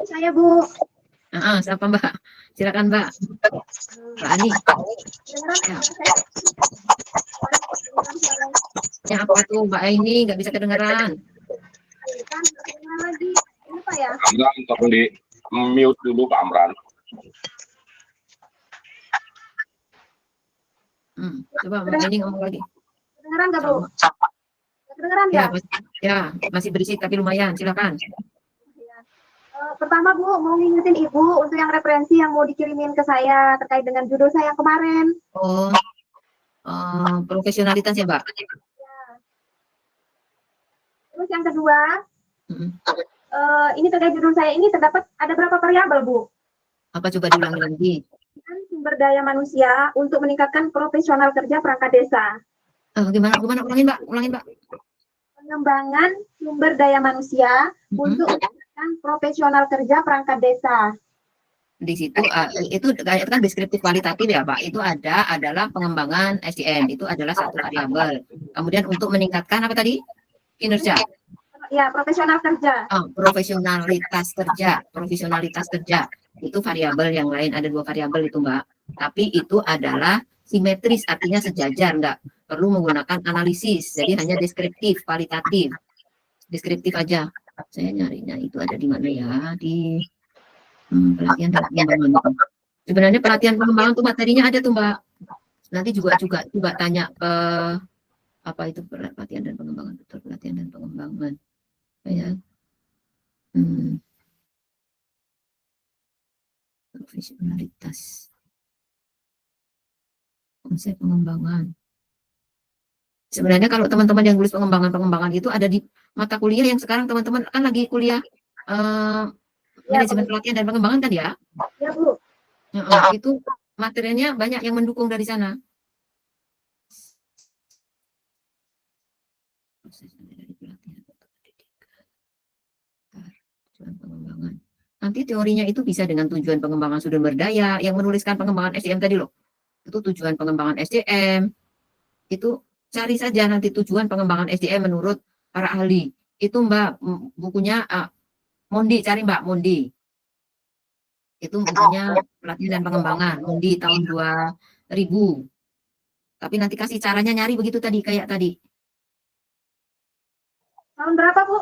Saya Bu. Siapa Mbak? Silakan Mbak. Mbak Ani. Ya apa tuh Mbak ini nggak bisa kedengeran. Amran, tolong di mute dulu Pak Amran. Coba Mbak ini ngomong lagi. Kedengeran nggak Bu? Kedengeran nggak? Ya, masih berisik tapi lumayan. Silakan. Pertama Bu, mau ngingetin Ibu untuk yang referensi yang mau dikirimin ke saya terkait dengan judul saya yang kemarin. Profesionalitas ya Mbak. Ya. Terus yang kedua, ini terkait judul saya ini terdapat ada berapa variabel Bu? Apa coba diulangi lagi? Sumber daya manusia untuk meningkatkan profesional kerja perangkat desa. Gimana? Ulangin Mbak. Pengembangan sumber daya manusia untuk meningkatkan profesional kerja perangkat desa. Di situ itu kan deskriptif kualitatif ya Pak. Itu adalah pengembangan SDM, itu adalah satu variabel. Kemudian untuk meningkatkan apa tadi? Kinerja. Ya, profesional kerja. Profesionalitas kerja. Itu variabel yang lain, ada 2 variabel itu Mbak. Tapi itu adalah simetris, artinya sejajar, nggak perlu menggunakan analisis. Jadi hanya deskriptif, kualitatif. Deskriptif aja. Saya nyarinya itu ada di mana ya? Di pelatihan dan pengembangan. Sebenarnya pelatihan pengembangan tuh materinya ada tuh Mbak. Nanti juga tanya ke apa itu pelatihan dan pengembangan, betul pelatihan dan pengembangan. Ya. Profesionalitas. Konsep pengembangan. Sebenarnya kalau teman-teman yang tulis pengembangan itu ada di mata kuliah yang sekarang teman-teman kan lagi kuliah manajemen pelatihan dan pengembangan kan ya? Ya Bu. Itu materinya banyak yang mendukung dari sana. Tujuan pengembangan. Nanti teorinya itu bisa dengan tujuan pengembangan sumber daya, yang menuliskan pengembangan SDM tadi loh. Itu tujuan pengembangan SDM. Itu cari saja nanti tujuan pengembangan SDM menurut para ahli. Itu Mbak bukunya Mondi, cari Mbak Mondi. Itu bukunya pelatihan dan pengembangan Mondi tahun 2000. Tapi nanti kasih caranya nyari begitu tadi, kayak tadi. Tahun berapa Bu?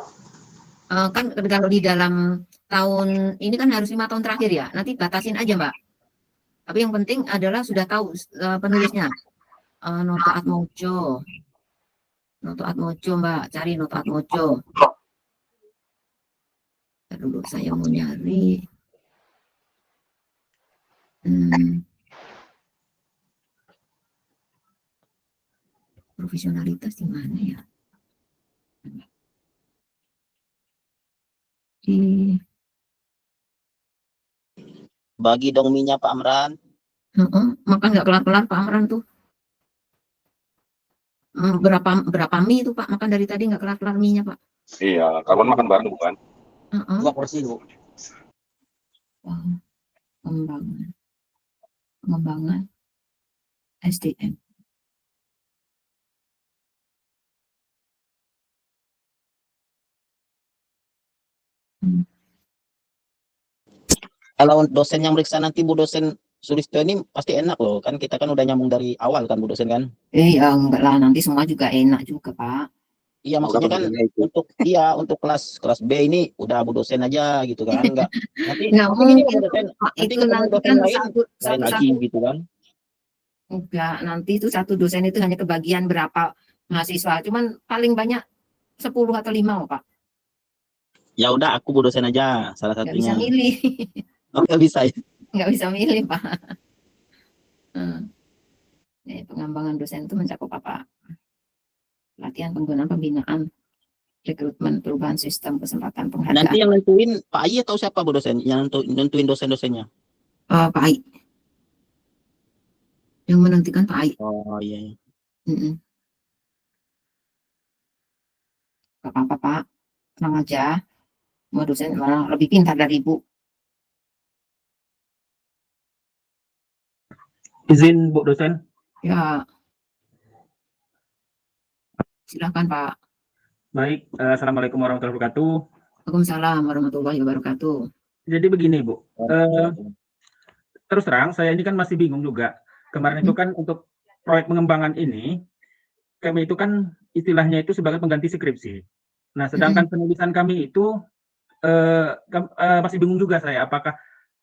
Kan kalau di dalam tahun ini kan harus 5 tahun terakhir ya. Nanti batasin aja Mbak. Tapi yang penting adalah sudah tahu penulisnya. Noto Atmojo. Noto Atmojo Mbak, cari Noto Atmojo. Dulu saya mau nyari. Profesionalitas di mana ya? Bagi dong minyak Pak Amran. Makan nggak kelar-kelar Pak Amran tuh. Berapa mie itu Pak? Makan dari tadi nggak kelar-kelar mie-nya Pak. Iya, kawan makan bareng bukan? 2 porsi Bu. Pengembangan SDM. Kalau dosen yang meriksa nanti Bu dosen Sulistyo ini pasti enak loh, kan kita kan udah nyambung dari awal kan Bu dosen kan? Ya enggak lah, nanti semua juga enak juga Pak. Iya maksudnya kan untuk kelas B ini udah Bu dosen aja gitu kan, enggak nanti nggak mungkin Bu dosen nanti itu nanti dosen kan lain satu lagi gitu kan. Enggak, nanti itu satu dosen itu hanya kebagian berapa mahasiswa, cuman paling banyak 10 atau 5 Pak. Ya udah aku Bu dosen aja salah Nggak satunya. bisa milih. Oh, nggak bisa ya? Nggak bisa milih Pak. Pengembangan dosen itu mencakup apa? Pelatihan, penggunaan, pembinaan, rekrutmen, perubahan sistem, kesempatan, penghargaan. Nanti yang nentuin Pak Ai atau siapa Bu dosen? Yang nentuin dosen-dosennya? Pak Ai. Yang menentukan Pak Ai. Oh iya. Apa-apa Pak, tenang aja. Semua dosen malah lebih pintar dari Ibu. Izin Bu dosen. Ya. Silakan Pak. Baik, Assalamualaikum warahmatullahi wabarakatuh. Waalaikumsalam warahmatullahi wabarakatuh. Jadi begini Bu, terus terang saya ini kan masih bingung juga. Kemarin itu kan untuk proyek pengembangan ini, kami itu kan istilahnya itu sebagai pengganti skripsi. Nah, sedangkan penulisan kami itu masih bingung juga saya, apakah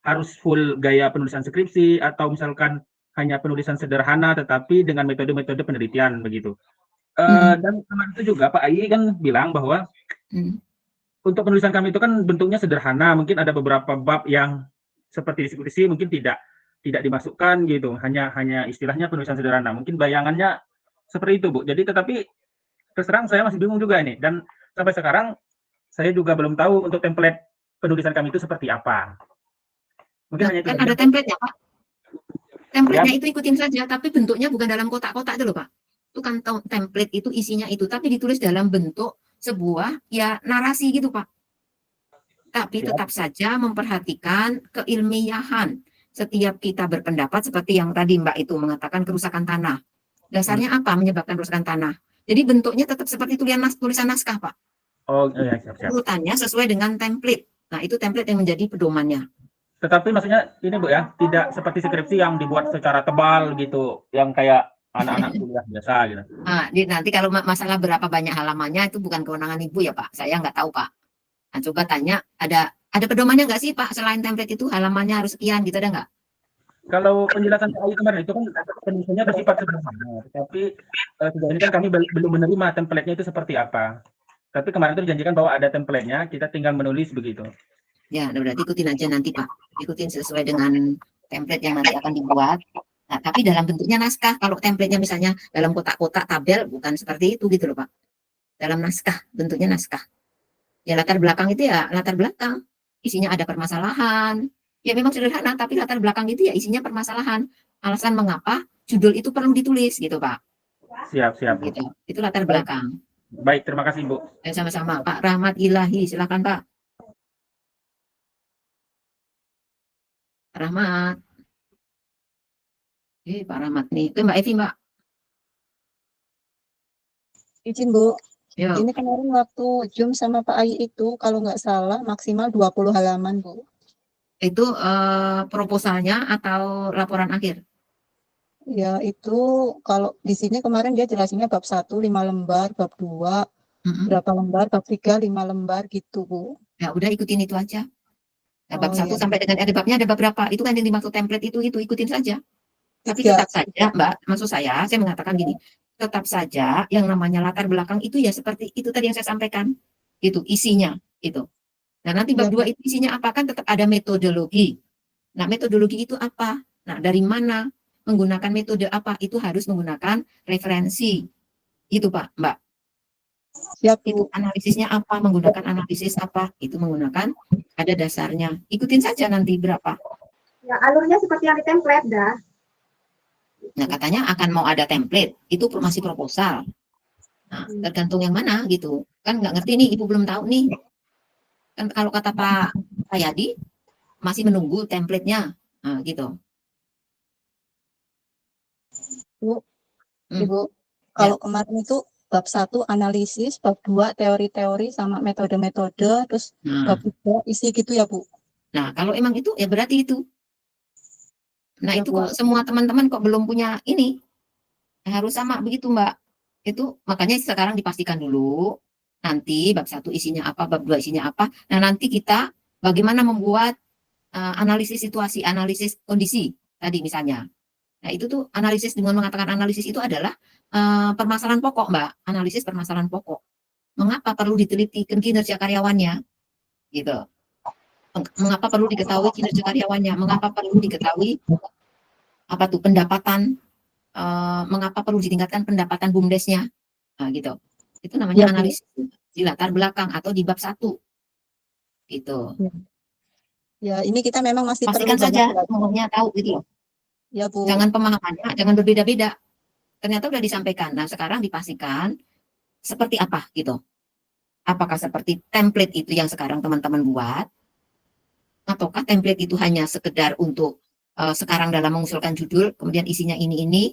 harus full gaya penulisan skripsi atau misalkan hanya penulisan sederhana tetapi dengan metode-metode penelitian begitu. Dan kemarin itu juga Pak Ai kan bilang bahwa untuk penulisan kami itu kan bentuknya sederhana, mungkin ada beberapa bab yang seperti diskusi mungkin tidak dimasukkan gitu, hanya istilahnya penulisan sederhana. Mungkin bayangannya seperti itu Bu. Jadi tetapi terus terang saya masih bingung juga ini, dan sampai sekarang saya juga belum tahu untuk template penulisan kami itu seperti apa. Mungkin hanya kan ada template-nya Pak. Template-nya itu ikutin saja, tapi bentuknya bukan dalam kotak-kotak itu loh Pak. Itu kan template itu isinya itu, tapi ditulis dalam bentuk sebuah ya narasi gitu Pak. Tapi Siap. tetap saja memperhatikan keilmiahan. Setiap kita berpendapat seperti yang tadi Mbak itu mengatakan kerusakan tanah. Dasarnya apa menyebabkan kerusakan tanah? Jadi bentuknya tetap seperti tulisan naskah, Pak. Oh iya, siap. Urutannya sesuai dengan template. Nah, itu template yang menjadi pedomannya. Tetapi maksudnya ini Bu ya, tidak seperti skripsi yang dibuat secara tebal gitu, yang kayak anak-anak kuliah biasa gitu. Nah, nanti kalau masalah berapa banyak halamannya itu bukan kewenangan Ibu ya Pak. Saya nggak tahu Pak. Nah, coba tanya, ada pedomannya nggak sih Pak? Selain template itu halamannya harus sekian gitu, ada nggak? Kalau penjelasan Pak Ayu kemarin itu kan penulisannya bersifat sederhana, tapi sejauh ini kan kami belum menerima template-nya itu seperti apa. Tapi kemarin itu dijanjikan bahwa ada template-nya, kita tinggal menulis begitu. Ya, berarti ikutin aja nanti Pak. Ikutin sesuai dengan template yang nanti akan dibuat. Nah, tapi dalam bentuknya naskah. Kalau template-nya misalnya dalam kotak-kotak tabel, bukan seperti itu gitu loh Pak. Dalam naskah, bentuknya naskah. Ya latar belakang itu ya latar belakang. Isinya ada permasalahan. Ya memang sederhana, tapi latar belakang itu ya isinya permasalahan. Alasan mengapa judul itu perlu ditulis gitu Pak. Siap. Gitu. Itu latar belakang. Baik, terima kasih Bu. Sama-sama Pak Rahmat Ilahi, silakan Pak. Rahmat. Pak Rahmat nih. Itu Mbak Evi, Mbak. Izin Bu. Ya. Ini kemarin waktu Zoom sama Pak Ayi itu kalau nggak salah maksimal 20 halaman Bu. Itu proposalnya atau laporan akhir? Ya itu kalau di sini kemarin dia jelasinnya bab 1 5 lembar, bab 2 berapa lembar, bab 3 5 lembar gitu Bu. Ya udah ikutin itu aja. Nah, bab 1 iya. sampai dengan ada babnya ada bab berapa? Itu kan yang dimaksud template itu ikutin saja. Tapi tetap saja Mbak, maksud saya mengatakan gini, tetap saja yang namanya latar belakang itu ya seperti itu tadi yang saya sampaikan. Itu isinya itu. Nah, nanti bab 2 itu isinya apa? Kan tetap ada metodologi. Nah, metodologi itu apa? Nah, dari mana? Menggunakan metode apa? Itu harus menggunakan referensi. Itu Pak, Mbak. Siap, itu analisisnya apa? Menggunakan analisis apa? Itu menggunakan ada dasarnya. Ikutin saja nanti berapa. Ya, alurnya seperti yang di template dah. Nah, katanya akan mau ada template. Itu masih proposal. Nah, tergantung yang mana gitu. Kan nggak ngerti nih, Ibu belum tahu nih. Kan kalau kata Pak Hayadi, masih menunggu template-nya. Nah, gitu. Bu, Ibu, kalau kemarin itu bab 1 analisis, bab 2 teori-teori sama metode-metode, terus bab 3 isi gitu ya Bu? Nah, kalau emang itu ya berarti itu. Nah, itu kok semua teman-teman kok belum punya ini. Harus sama begitu, Mbak. Itu makanya sekarang dipastikan dulu. Nanti bab 1 isinya apa, bab 2 isinya apa. Nah, nanti kita bagaimana membuat analisis situasi, analisis kondisi tadi misalnya. Nah, itu tuh analisis dengan mengatakan analisis itu adalah permasalahan pokok, Mbak. Analisis permasalahan pokok. Mengapa perlu diteliti kinerja karyawannya? Gitu. Mengapa perlu diketahui kinerja karyawannya? Mengapa perlu diketahui apa tuh pendapatan? Mengapa perlu ditingkatkan pendapatan BUMDes-nya? Nah, gitu. Itu namanya analisis di latar belakang atau di bab 1. Gitu. Ya, ini kita memang masih pastikan saja umumnya tahu gitu loh. Ya, Bu. Jangan pemahamannya, jangan berbeda-beda. Ternyata udah disampaikan. Nah, sekarang dipastikan seperti apa gitu. Apakah seperti template itu yang sekarang teman-teman buat? Ataukah template itu hanya sekedar untuk sekarang dalam mengusulkan judul, kemudian isinya ini.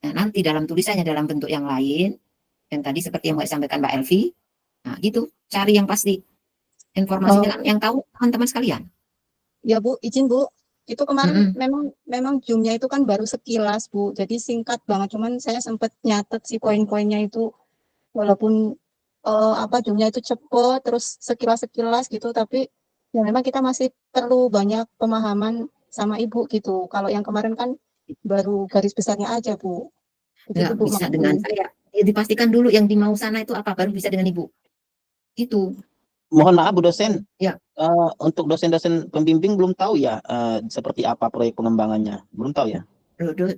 Nah, nanti dalam tulisannya dalam bentuk yang lain, yang tadi seperti yang disampaikan Mbak Elvi. Nah, gitu. Cari yang pasti. Informasinya yang tahu teman-teman sekalian. Ya, Bu, izin Bu. Itu kemarin memang Zoom-nya itu kan baru sekilas, Bu. Jadi singkat banget, cuman saya sempat nyatet si poin-poinnya itu walaupun Zoom-nya itu cepet terus sekilas gitu, tapi ya memang kita masih perlu banyak pemahaman sama Ibu gitu. Kalau yang kemarin kan baru garis besarnya aja, Bu. Nggak bisa dengan saya. Ya, dipastikan dulu yang dimau sana itu apa, baru bisa dengan Ibu. Itu. Mohon maaf Bu dosen, ya. Untuk dosen-dosen pembimbing belum tahu ya seperti apa proyek pengembangannya, belum tahu ya.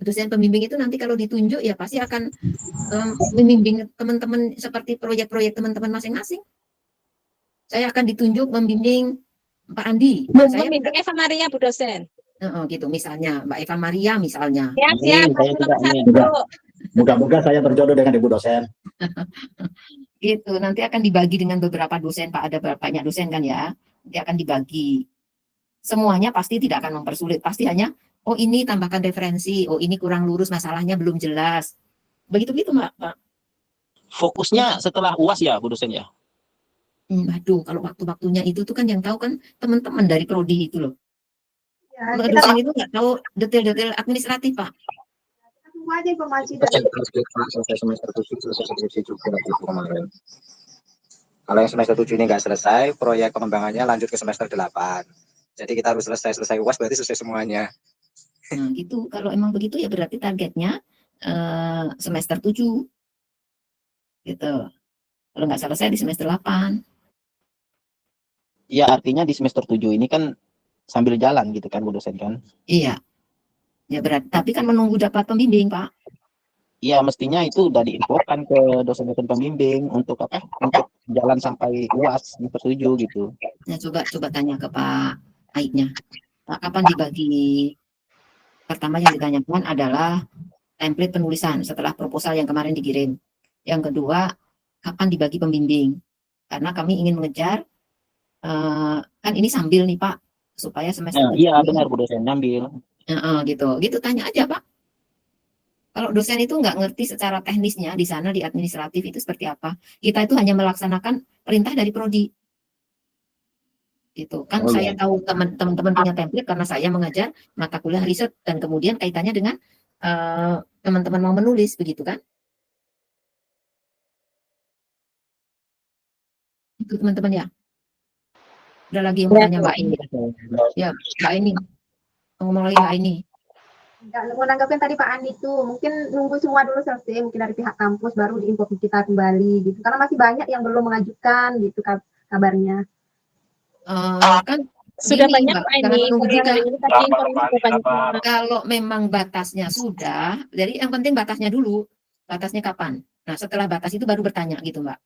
Dosen pembimbing itu nanti kalau ditunjuk ya pasti akan membimbing teman-teman seperti proyek-proyek teman-teman masing-masing. Saya akan ditunjuk membimbing Pak Andi. Membimbing Eva Maria Bu dosen. Gitu misalnya Mbak Eva Maria misalnya. Siap. Moga-moga saya terjodoh dengan Ibu dosen. Gitu, nanti akan dibagi dengan beberapa dosen, Pak. Ada banyak dosen kan ya. Nanti akan dibagi. Semuanya pasti tidak akan mempersulit, pasti hanya, oh ini tambahkan referensi, oh ini kurang lurus, masalahnya belum jelas. Begitu-begitu, Pak. Fokusnya setelah UAS ya, Bu dosen ya? Aduh, kalau waktu-waktunya itu tuh kan yang tahu kan teman-teman dari prodi itu loh. Ya, Kalau kita dosen itu nggak tahu detail-detail administratif, Pak. tunggu aja informasi Kita dari selesai semester 7 selesai skripsi juga gitu kemarin. Kalau yang semester 7 ini nggak selesai, proyek pengembangannya lanjut ke semester 8. Jadi kita harus selesai UAS berarti selesai semuanya. Nah, gitu. Kalau emang begitu ya berarti targetnya semester 7. Gitu. Kalau nggak selesai di semester 8. Ya artinya di semester 7 ini kan sambil jalan gitu kan Bu dosen kan? Iya. Ya berarti, tapi kan menunggu dapat pembimbing, Pak. Iya, mestinya itu udah diinfokan ke dosen-dosen pembimbing untuk apa? Untuk jalan sampai UAS semester 7 gitu. Nah, coba tanya ke Pak Aibnya. Pak, kapan dibagi? Pertama yang ditanyakan adalah template penulisan setelah proposal yang kemarin dikirim. Yang kedua, kapan dibagi pembimbing? Karena kami ingin mengejar, kan ini sambil nih Pak, supaya semester Nah, iya benar Bu dosen, nyambil. Gitu tanya aja Pak. Kalau dosen itu nggak ngerti secara teknisnya di sana di administratif itu seperti apa. Kita itu hanya melaksanakan perintah dari prodi. Gitu kan. Saya tahu teman-teman punya template karena saya mengajar mata kuliah riset dan kemudian kaitannya dengan teman-teman mau menulis begitu kan. Itu teman-teman ya. Ada lagi yang mau tanya Mbak ini. Ya, Mbak ini. Ngomong lagi Mbak ini. Nggak menanggapin tadi Pak Andi tuh, mungkin nunggu semua dulu selesai, mungkin dari pihak kampus baru diinfo kita kembali gitu. Karena masih banyak yang belum mengajukan gitu kabarnya. Kan sudah gini, banyak Mbak, Pak jangan ini. menunggu juga. Banyak. Kalau memang batasnya sudah, jadi yang penting batasnya dulu. Batasnya kapan? Nah, setelah batas itu baru bertanya gitu, Mbak.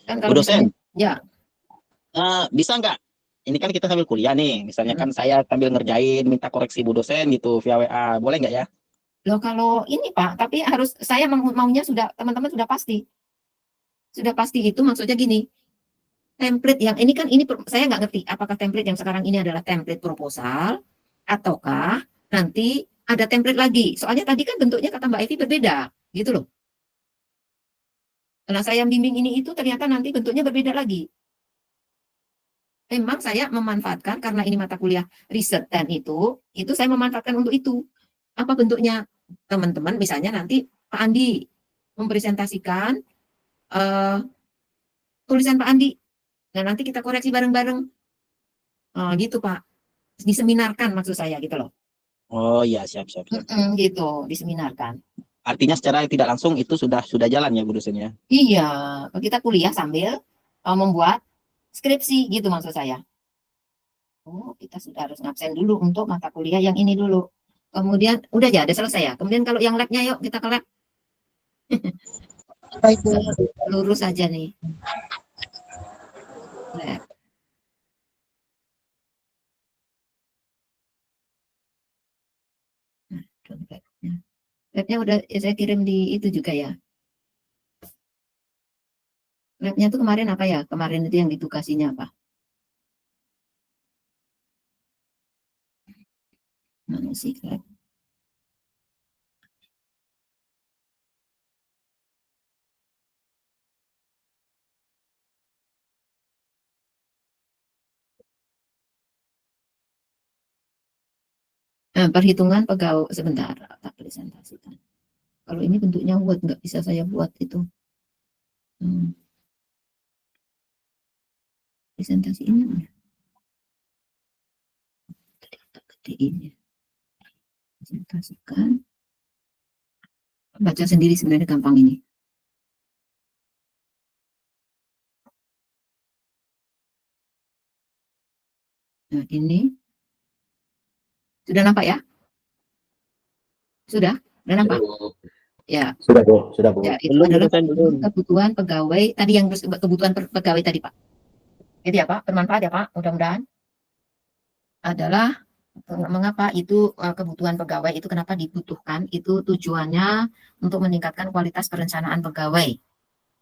Kan Bu kalau dosen, ya. Bisa nggak? Ini kan kita sambil kuliah nih, misalnya kan saya sambil ngerjain, minta koreksi Bu dosen gitu via WA, boleh nggak ya? Loh kalau ini Pak, tapi harus saya maunya sudah, teman-teman sudah pasti. Sudah pasti itu maksudnya gini, template yang ini kan, ini saya nggak ngerti apakah template yang sekarang ini adalah template proposal, ataukah nanti ada template lagi. Soalnya tadi kan bentuknya kata Mbak Evi berbeda, gitu loh. Nah, saya bimbing ini itu ternyata nanti bentuknya berbeda lagi. Memang saya memanfaatkan karena ini mata kuliah riset dan itu saya memanfaatkan untuk itu. Apa bentuknya? Teman-teman misalnya nanti Pak Andi mempresentasikan tulisan Pak Andi. Nah, nanti kita koreksi bareng-bareng. Gitu Pak. Diseminarkan maksud saya gitu loh. Oh iya, siap. Gitu, diseminarkan. Artinya secara tidak langsung itu sudah jalan ya Bu dosen ya? Iya, kita kuliah sambil membuat skripsi gitu maksud saya. Oh, kita sudah harus ngabsen dulu untuk mata kuliah yang ini dulu. Kemudian udah ya, udah selesai ya. Kemudian kalau yang labnya yuk kita ke lab. Baik, Bu. Lurus aja nih. Lab. Labnya udah saya kirim di itu juga ya. Labnya tuh kemarin apa ya? Kemarin itu yang ditugasinya apa? Mana sih lab? Perhitungan pegawai sebentar, tak presentasikan. Kalau ini bentuknya Word nggak bisa saya buat itu. Presentasi ini mana? Gedein. Presentasikan. Baca sendiri sebenarnya gampang ini. Nah, ini sudah nampak ya? Sudah nampak? Ya. Sudah Bu. Ya, itu adalah kebutuhan pegawai tadi yang kebutuhan pegawai tadi Pak. Jadi ya Pak, bermanfaat ya Pak, mudah-mudahan. Adalah mengapa itu kebutuhan pegawai itu kenapa dibutuhkan? Itu tujuannya untuk meningkatkan kualitas perencanaan pegawai.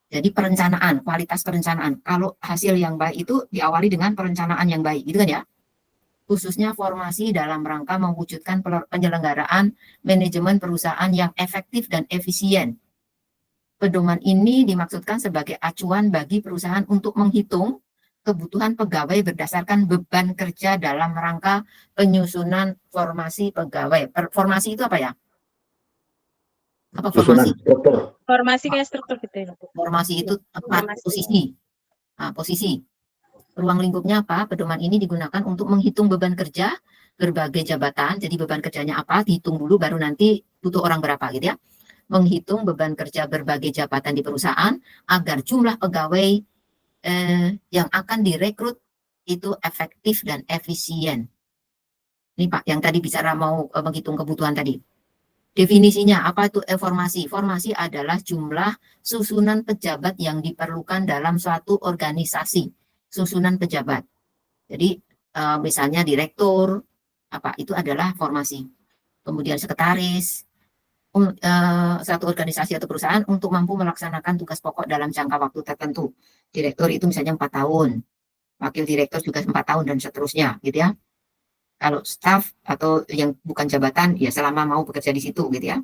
Jadi perencanaan, kualitas perencanaan. Kalau hasil yang baik itu diawali dengan perencanaan yang baik, gitu kan ya. Khususnya formasi dalam rangka mewujudkan penyelenggaraan manajemen perusahaan yang efektif dan efisien. Pedoman ini dimaksudkan sebagai acuan bagi perusahaan untuk menghitung kebutuhan pegawai berdasarkan beban kerja dalam rangka penyusunan formasi pegawai. Formasi itu apa ya? Apa formasi? Struktur. Formasi kayak struktur gitu ya. Formasi itu tempat, Formasi. posisi. Nah, posisi. Ruang lingkupnya apa? Pedoman ini digunakan untuk menghitung beban kerja berbagai jabatan. Jadi beban kerjanya apa? Dihitung dulu, baru nanti butuh orang berapa gitu ya. Menghitung beban kerja berbagai jabatan di perusahaan agar jumlah pegawai yang akan direkrut itu efektif dan efisien. Ini Pak, yang tadi bicara mau menghitung kebutuhan tadi. Definisinya apa itu formasi? Formasi adalah jumlah susunan pejabat yang diperlukan dalam suatu organisasi. Susunan pejabat. Jadi misalnya direktur, apa itu adalah formasi. Kemudian sekretaris, satu organisasi atau perusahaan untuk mampu melaksanakan tugas pokok dalam jangka waktu tertentu. Direktur itu misalnya 4 tahun, wakil direktur juga 4 tahun dan seterusnya, gitu ya. Kalau staf atau yang bukan jabatan, ya selama mau bekerja di situ, gitu ya.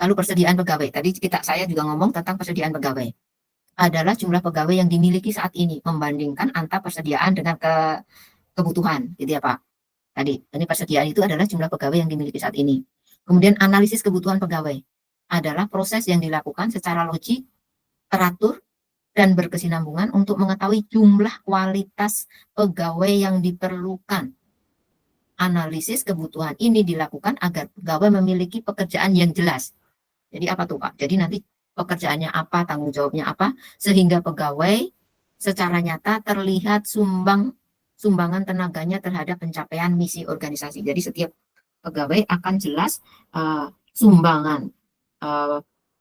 Lalu persediaan pegawai. Tadi saya juga ngomong tentang persediaan pegawai. Adalah jumlah pegawai yang dimiliki saat ini membandingkan antara persediaan dengan kebutuhan, gitu ya Pak. Tadi, ini persediaan itu adalah jumlah pegawai yang dimiliki saat ini. Kemudian analisis kebutuhan pegawai adalah proses yang dilakukan secara logik, teratur, dan berkesinambungan untuk mengetahui jumlah kualitas pegawai yang diperlukan. Analisis kebutuhan ini dilakukan agar pegawai memiliki pekerjaan yang jelas. Jadi apa tuh Pak? Jadi nanti pekerjaannya apa, tanggung jawabnya apa, sehingga pegawai secara nyata terlihat sumbangan tenaganya terhadap pencapaian misi organisasi. Jadi setiap pegawai akan jelas sumbangan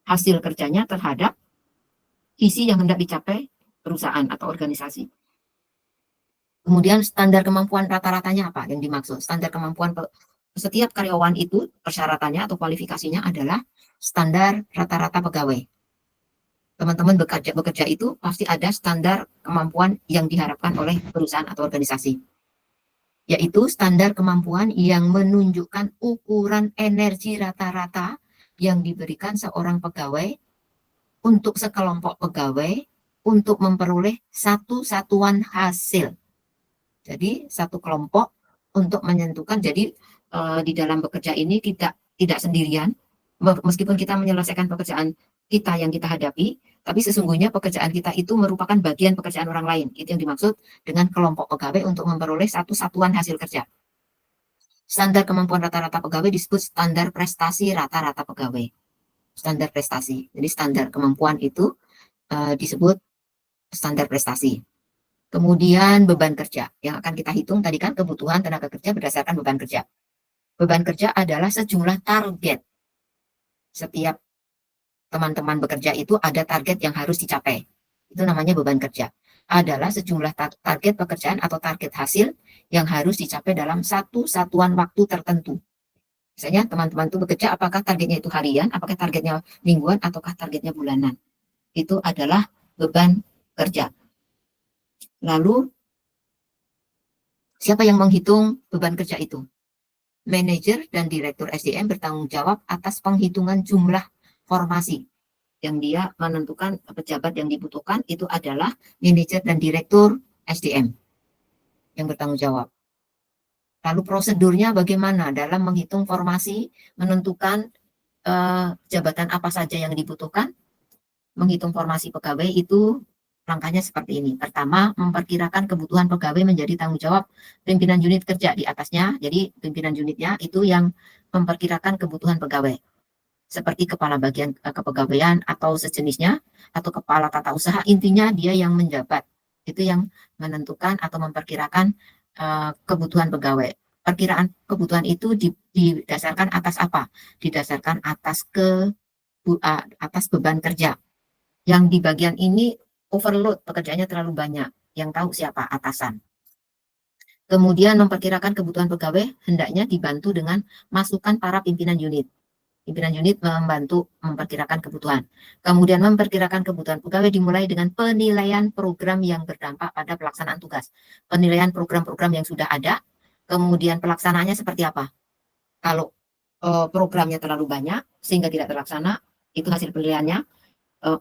hasil kerjanya terhadap visi yang hendak dicapai perusahaan atau organisasi. Kemudian standar kemampuan rata-ratanya apa yang dimaksud? Standar kemampuan setiap karyawan itu persyaratannya atau kualifikasinya adalah standar rata-rata pegawai. Teman-teman bekerja itu pasti ada standar kemampuan yang diharapkan oleh perusahaan atau organisasi. Yaitu standar kemampuan yang menunjukkan ukuran energi rata-rata yang diberikan seorang pegawai untuk sekelompok pegawai untuk memperoleh satu satuan hasil. Jadi satu kelompok untuk menentukan. Jadi di dalam bekerja ini tidak sendirian, meskipun kita menyelesaikan pekerjaan kita yang kita hadapi, tapi sesungguhnya pekerjaan kita itu merupakan bagian pekerjaan orang lain. Itu yang dimaksud dengan kelompok pegawai untuk memperoleh satu satuan hasil kerja. Standar kemampuan rata-rata pegawai disebut standar prestasi rata-rata pegawai. Standar prestasi. Jadi standar kemampuan itu disebut standar prestasi. Kemudian beban kerja. Yang akan kita hitung tadi kan kebutuhan tenaga kerja berdasarkan beban kerja. Beban kerja adalah sejumlah target. Setiap teman-teman bekerja itu ada target yang harus dicapai. Itu namanya beban kerja. Adalah sejumlah target pekerjaan atau target hasil yang harus dicapai dalam satu satuan waktu tertentu. Misalnya teman-teman itu bekerja, apakah targetnya itu harian, apakah targetnya mingguan, ataukah targetnya bulanan. Itu adalah beban kerja. Lalu, siapa yang menghitung beban kerja itu? Manajer dan direktur SDM bertanggung jawab atas penghitungan jumlah formasi. Yang dia menentukan pejabat yang dibutuhkan itu adalah manajer dan direktur SDM yang bertanggung jawab. Lalu prosedurnya bagaimana dalam menghitung formasi, menentukan jabatan apa saja yang dibutuhkan. Menghitung formasi pegawai itu langkahnya seperti ini. Pertama, memperkirakan kebutuhan pegawai menjadi tanggung jawab pimpinan unit kerja di atasnya. Jadi pimpinan unitnya itu yang memperkirakan kebutuhan pegawai. Seperti kepala bagian kepegawaian atau sejenisnya, atau kepala tata usaha, intinya dia yang menjabat. Itu yang menentukan atau memperkirakan kebutuhan pegawai. Perkiraan kebutuhan itu didasarkan atas apa? Didasarkan atas beban kerja. Yang di bagian ini overload, pekerjaannya terlalu banyak. Yang tahu siapa? Atasan. Kemudian memperkirakan kebutuhan pegawai hendaknya dibantu dengan masukan para pimpinan unit. Pimpinan unit membantu memperkirakan kebutuhan. Kemudian memperkirakan kebutuhan pegawai dimulai dengan penilaian program yang berdampak pada pelaksanaan tugas. Penilaian program-program yang sudah ada, kemudian pelaksanaannya seperti apa. Kalau programnya terlalu banyak sehingga tidak terlaksana, itu hasil penilaiannya.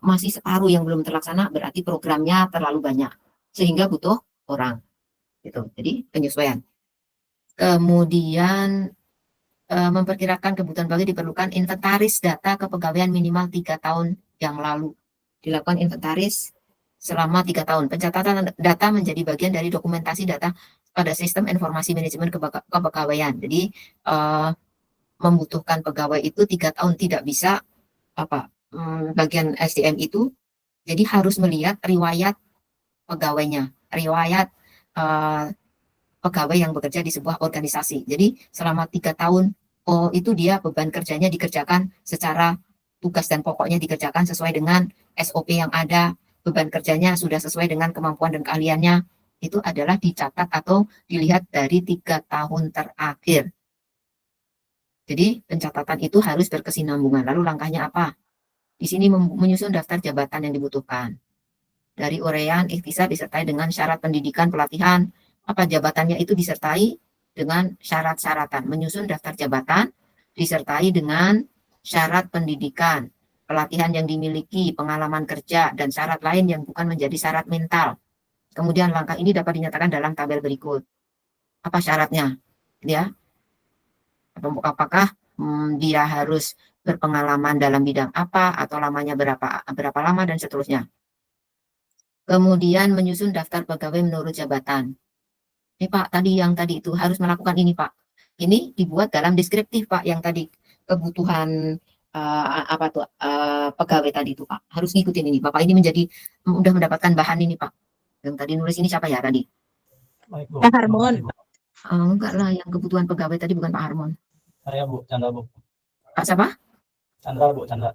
Masih separuh yang belum terlaksana, berarti programnya terlalu banyak sehingga butuh orang. Gitu. Jadi penyesuaian. Kemudian memperkirakan kebutuhan pegawai diperlukan inventaris data kepegawaian minimal 3 tahun yang lalu. Dilakukan inventaris selama 3 tahun. Pencatatan data menjadi bagian dari dokumentasi data pada sistem informasi manajemen kepegawaian. Jadi membutuhkan pegawai itu 3 tahun, tidak bisa bagian SDM itu. Jadi harus melihat riwayat pegawainya, riwayat pegawai yang bekerja di sebuah organisasi. Jadi selama 3 tahun, itu dia beban kerjanya dikerjakan secara tugas dan pokoknya dikerjakan sesuai dengan SOP yang ada, beban kerjanya sudah sesuai dengan kemampuan dan keahliannya, itu adalah dicatat atau dilihat dari 3 tahun terakhir. Jadi pencatatan itu harus berkesinambungan. Lalu langkahnya apa? Di sini menyusun daftar jabatan yang dibutuhkan. Dari uraian ikhtisar disertai dengan syarat pendidikan, pelatihan, apa jabatannya itu disertai dengan syarat-syaratan. Menyusun daftar jabatan disertai dengan syarat pendidikan, pelatihan yang dimiliki, pengalaman kerja, dan syarat lain yang bukan menjadi syarat mental. Kemudian langkah ini dapat dinyatakan dalam tabel berikut. Apa syaratnya? Ya, apakah dia harus berpengalaman dalam bidang apa, atau lamanya berapa lama, dan seterusnya. Kemudian menyusun daftar pegawai menurut jabatan. Ini Pak, yang tadi itu harus melakukan ini Pak. Ini dibuat dalam deskriptif Pak, yang tadi kebutuhan pegawai tadi itu Pak. Harus ngikutin ini. Bapak ini udah mendapatkan bahan ini Pak. Yang tadi nulis ini siapa ya tadi? Pak Harmon. Enggak lah, yang kebutuhan pegawai tadi bukan Pak Harmon. Saya Bu, Chandra Bu. Pak siapa? Chandra Bu, Chandra.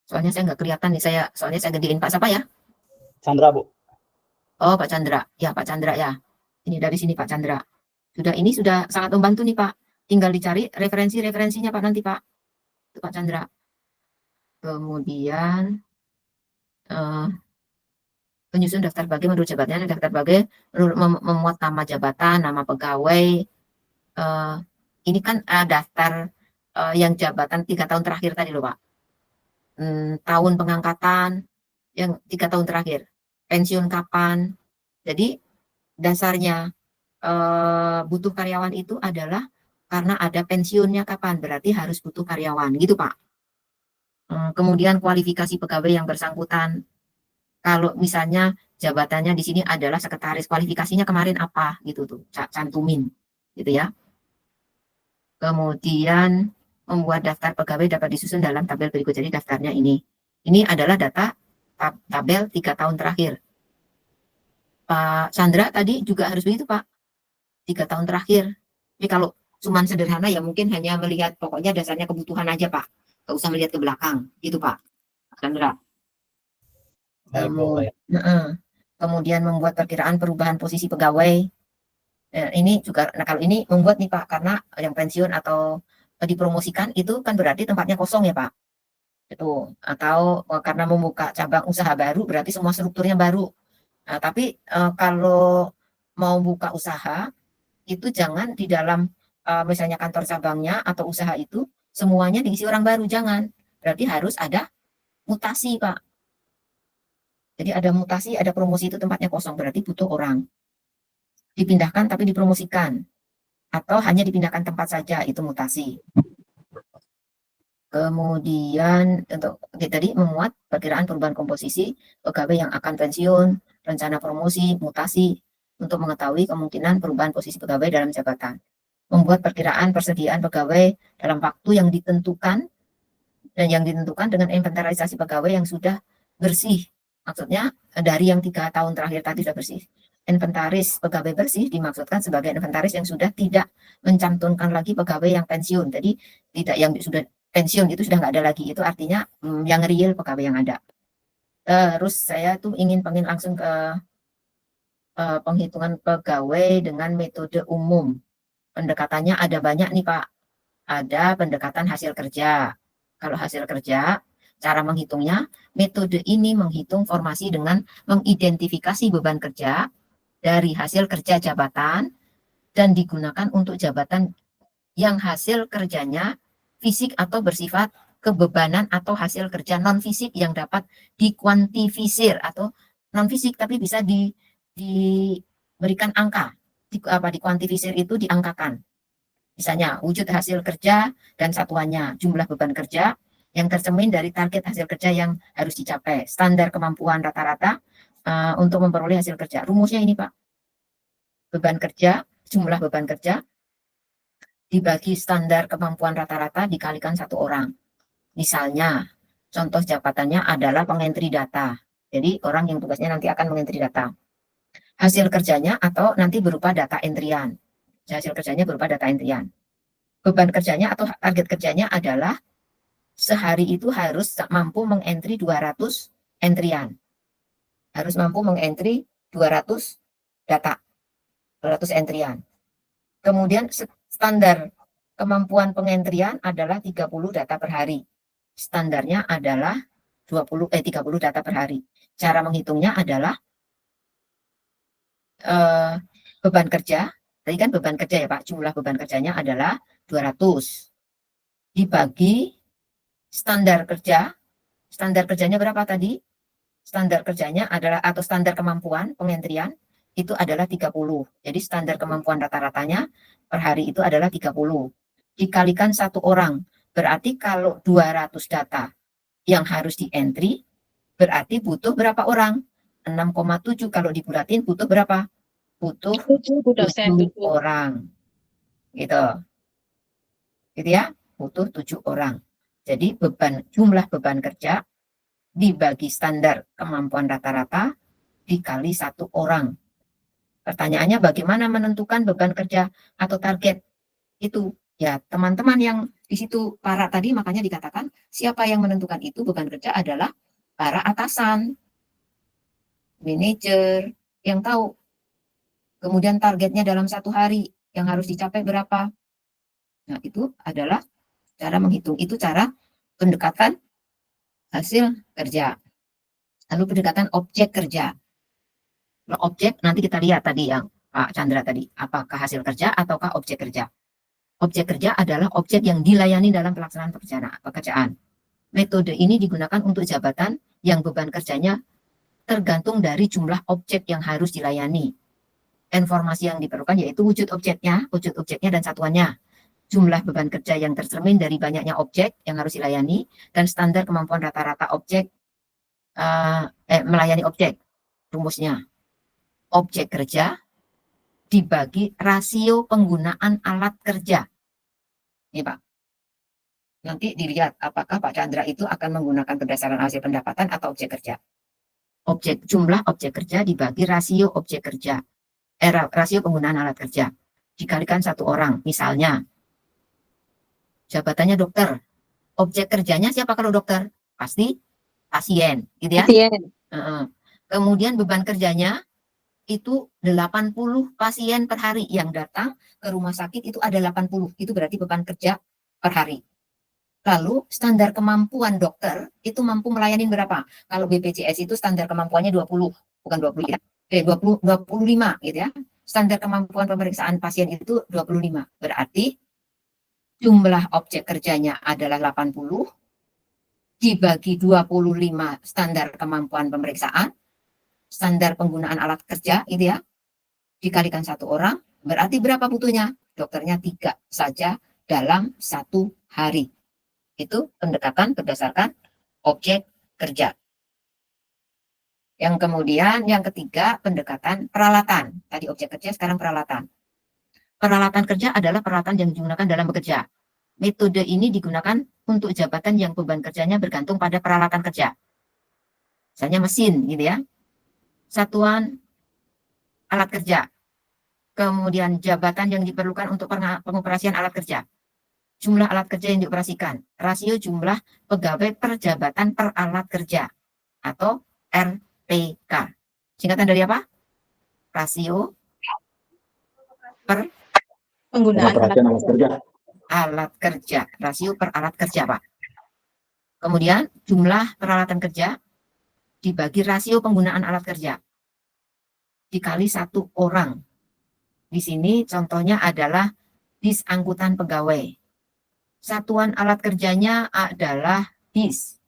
Soalnya saya nggak kelihatan nih, soalnya saya gedein. Pak siapa ya? Chandra Bu. Oh Pak Chandra, ya Pak Chandra ya. Ini dari sini Pak Chandra. Ini sudah sangat membantu nih Pak. Tinggal dicari referensinya Pak nanti Pak. Itu Pak Chandra. Kemudian penyusun daftar bagi menurut jabatannya. Daftar bagi memuat nama jabatan, nama pegawai. Ini kan daftar yang jabatan 3 tahun terakhir tadi loh Pak. Tahun pengangkatan yang 3 tahun terakhir. Pensiun kapan. Jadi dasarnya butuh karyawan itu adalah karena ada pensiunnya kapan, berarti harus butuh karyawan gitu Pak. Kemudian kualifikasi pegawai yang bersangkutan. Kalau misalnya jabatannya di sini adalah sekretaris, kualifikasinya kemarin apa gitu tuh, cantumin gitu ya. Kemudian membuat daftar pegawai dapat disusun dalam tabel berikut. Jadi daftarnya ini adalah data tabel 3 tahun terakhir. Pak Chandra tadi juga harus begitu Pak, 3 tahun terakhir. Tapi kalau cuman sederhana ya mungkin hanya melihat pokoknya dasarnya kebutuhan aja Pak, nggak usah melihat ke belakang gitu Pak Chandra. Kemudian membuat perkiraan perubahan posisi pegawai. Ini juga, kalau ini membuat nih Pak, karena yang pensiun atau dipromosikan itu kan berarti tempatnya kosong ya Pak. Itu atau karena membuka cabang usaha baru berarti semua strukturnya baru. Nah, tapi kalau mau buka usaha itu jangan di dalam misalnya kantor cabangnya atau usaha itu semuanya diisi orang baru, jangan. Berarti harus ada mutasi Pak. Jadi ada mutasi, ada promosi, itu tempatnya kosong, berarti butuh orang. Dipindahkan tapi dipromosikan. Atau hanya dipindahkan tempat saja, itu mutasi. Kemudian untuk tadi memuat perkiraan perubahan komposisi pegawai yang akan pensiun, rencana promosi, mutasi, untuk mengetahui kemungkinan perubahan posisi pegawai dalam jabatan. Membuat perkiraan persediaan pegawai dalam waktu yang ditentukan, dan yang ditentukan dengan inventarisasi pegawai yang sudah bersih. Maksudnya dari yang 3 tahun terakhir tadi sudah bersih. Inventaris pegawai bersih dimaksudkan sebagai inventaris yang sudah tidak mencantumkan lagi pegawai yang pensiun. Jadi tidak yang sudah pensiun itu sudah nggak ada lagi. Itu artinya yang real pegawai yang ada. Terus saya tuh ingin langsung ke penghitungan pegawai dengan metode umum. Pendekatannya ada banyak nih Pak. ada pendekatan hasil kerja. Kalau hasil kerja, cara menghitungnya, metode ini menghitung formasi dengan mengidentifikasi beban kerja dari hasil kerja jabatan dan digunakan untuk jabatan yang hasil kerjanya fisik atau bersifat kebebanan atau hasil kerja non fisik yang dapat dikuantifisir atau non fisik tapi bisa diberikan angka. Dikuantifisir itu diangkakan. Misalnya wujud hasil kerja dan satuannya, jumlah beban kerja yang tercermin dari target hasil kerja yang harus dicapai, standar kemampuan rata-rata untuk memperoleh hasil kerja. Rumusnya ini Pak, beban kerja, jumlah beban kerja dibagi standar kemampuan rata-rata dikalikan 1 orang. Misalnya, contoh jabatannya adalah pengentri data. Jadi orang yang tugasnya nanti akan mengentri data. Hasil kerjanya atau nanti berupa data entrian. Hasil kerjanya berupa data entrian. Beban kerjanya atau target kerjanya adalah sehari itu harus mampu mengentri 200 entrian. Harus mampu mengentri 200 data. 200 entrian. Kemudian standar kemampuan pengentrian adalah 30 data per hari. Standarnya adalah 30 data per hari. Cara menghitungnya adalah beban kerja. Tadi kan beban kerja ya Pak, jumlah beban kerjanya adalah 200 dibagi standar kerja. Standar kerjanya berapa tadi? Standar kerjanya adalah atau standar kemampuan pengentrian itu adalah 30. Jadi standar kemampuan rata-ratanya per hari itu adalah 30. Dikalikan 1 orang. Berarti kalau 200 data yang harus dientry berarti butuh berapa orang? 6,7 kalau dibulatin butuh berapa? Butuh 7 orang. Gitu. Gitu ya, butuh 7 orang. Jadi jumlah beban kerja dibagi standar kemampuan rata-rata dikali 1 orang. Pertanyaannya bagaimana menentukan beban kerja atau target itu? Ya, teman-teman yang di situ para tadi makanya dikatakan siapa yang menentukan itu beban kerja adalah para atasan, manajer yang tahu. Kemudian targetnya dalam 1 hari yang harus dicapai berapa? Nah, itu adalah cara menghitung. Itu cara pendekatan hasil kerja. Lalu pendekatan objek kerja. Objek nanti kita lihat tadi yang Pak Chandra tadi, apakah hasil kerja ataukah objek kerja. Objek kerja adalah objek yang dilayani dalam pelaksanaan pekerjaan. Metode ini digunakan untuk jabatan yang beban kerjanya tergantung dari jumlah objek yang harus dilayani. Informasi yang diperlukan yaitu wujud objeknya dan satuannya, jumlah beban kerja yang tercermin dari banyaknya objek yang harus dilayani, dan standar kemampuan rata-rata objek melayani objek. Rumusnya, objek kerja dibagi rasio penggunaan alat kerja. Ini Pak. Nanti dilihat apakah Pak Chandra itu akan menggunakan berdasarkan hasil pendapatan atau objek kerja. Jumlah objek kerja dibagi rasio objek kerja. Rasio penggunaan alat kerja. Dikalikan 1 orang. Misalnya, jabatannya dokter. Objek kerjanya siapa kalau dokter? Pasti pasien. Gitu ya? Pasien. Kemudian beban kerjanya itu 80 pasien per hari yang datang ke rumah sakit itu ada 80. Itu berarti beban kerja per hari. Lalu standar kemampuan dokter itu mampu melayani berapa? Kalau BPJS itu standar kemampuannya 20, bukan 20 ya. 25 gitu ya. Standar kemampuan pemeriksaan pasien itu 25. Berarti jumlah objek kerjanya adalah 80 dibagi 25 standar kemampuan pemeriksaan, standar penggunaan alat kerja gitu ya. Dikalikan 1 orang, berarti berapa butuhnya? Dokternya 3 saja dalam 1 hari. Itu pendekatan berdasarkan objek kerja. Yang kemudian yang ketiga pendekatan peralatan. Tadi objek kerja, sekarang peralatan. Peralatan kerja adalah peralatan yang digunakan dalam bekerja. Metode ini digunakan untuk jabatan yang beban kerjanya bergantung pada peralatan kerja. Misalnya mesin gitu ya. Satuan alat kerja. Kemudian jabatan yang diperlukan untuk pengoperasian alat kerja. Jumlah alat kerja yang dioperasikan. Rasio jumlah pegawai per jabatan per alat kerja. Atau RPK. Singkatan dari apa? Rasio per Penggunaan alat kerja. alat kerja, rasio per alat kerja, Pak. Kemudian jumlah peralatan kerja dibagi rasio penggunaan alat kerja dikali 1 orang. Di sini contohnya adalah bis angkutan pegawai. Satuan alat kerjanya adalah bis.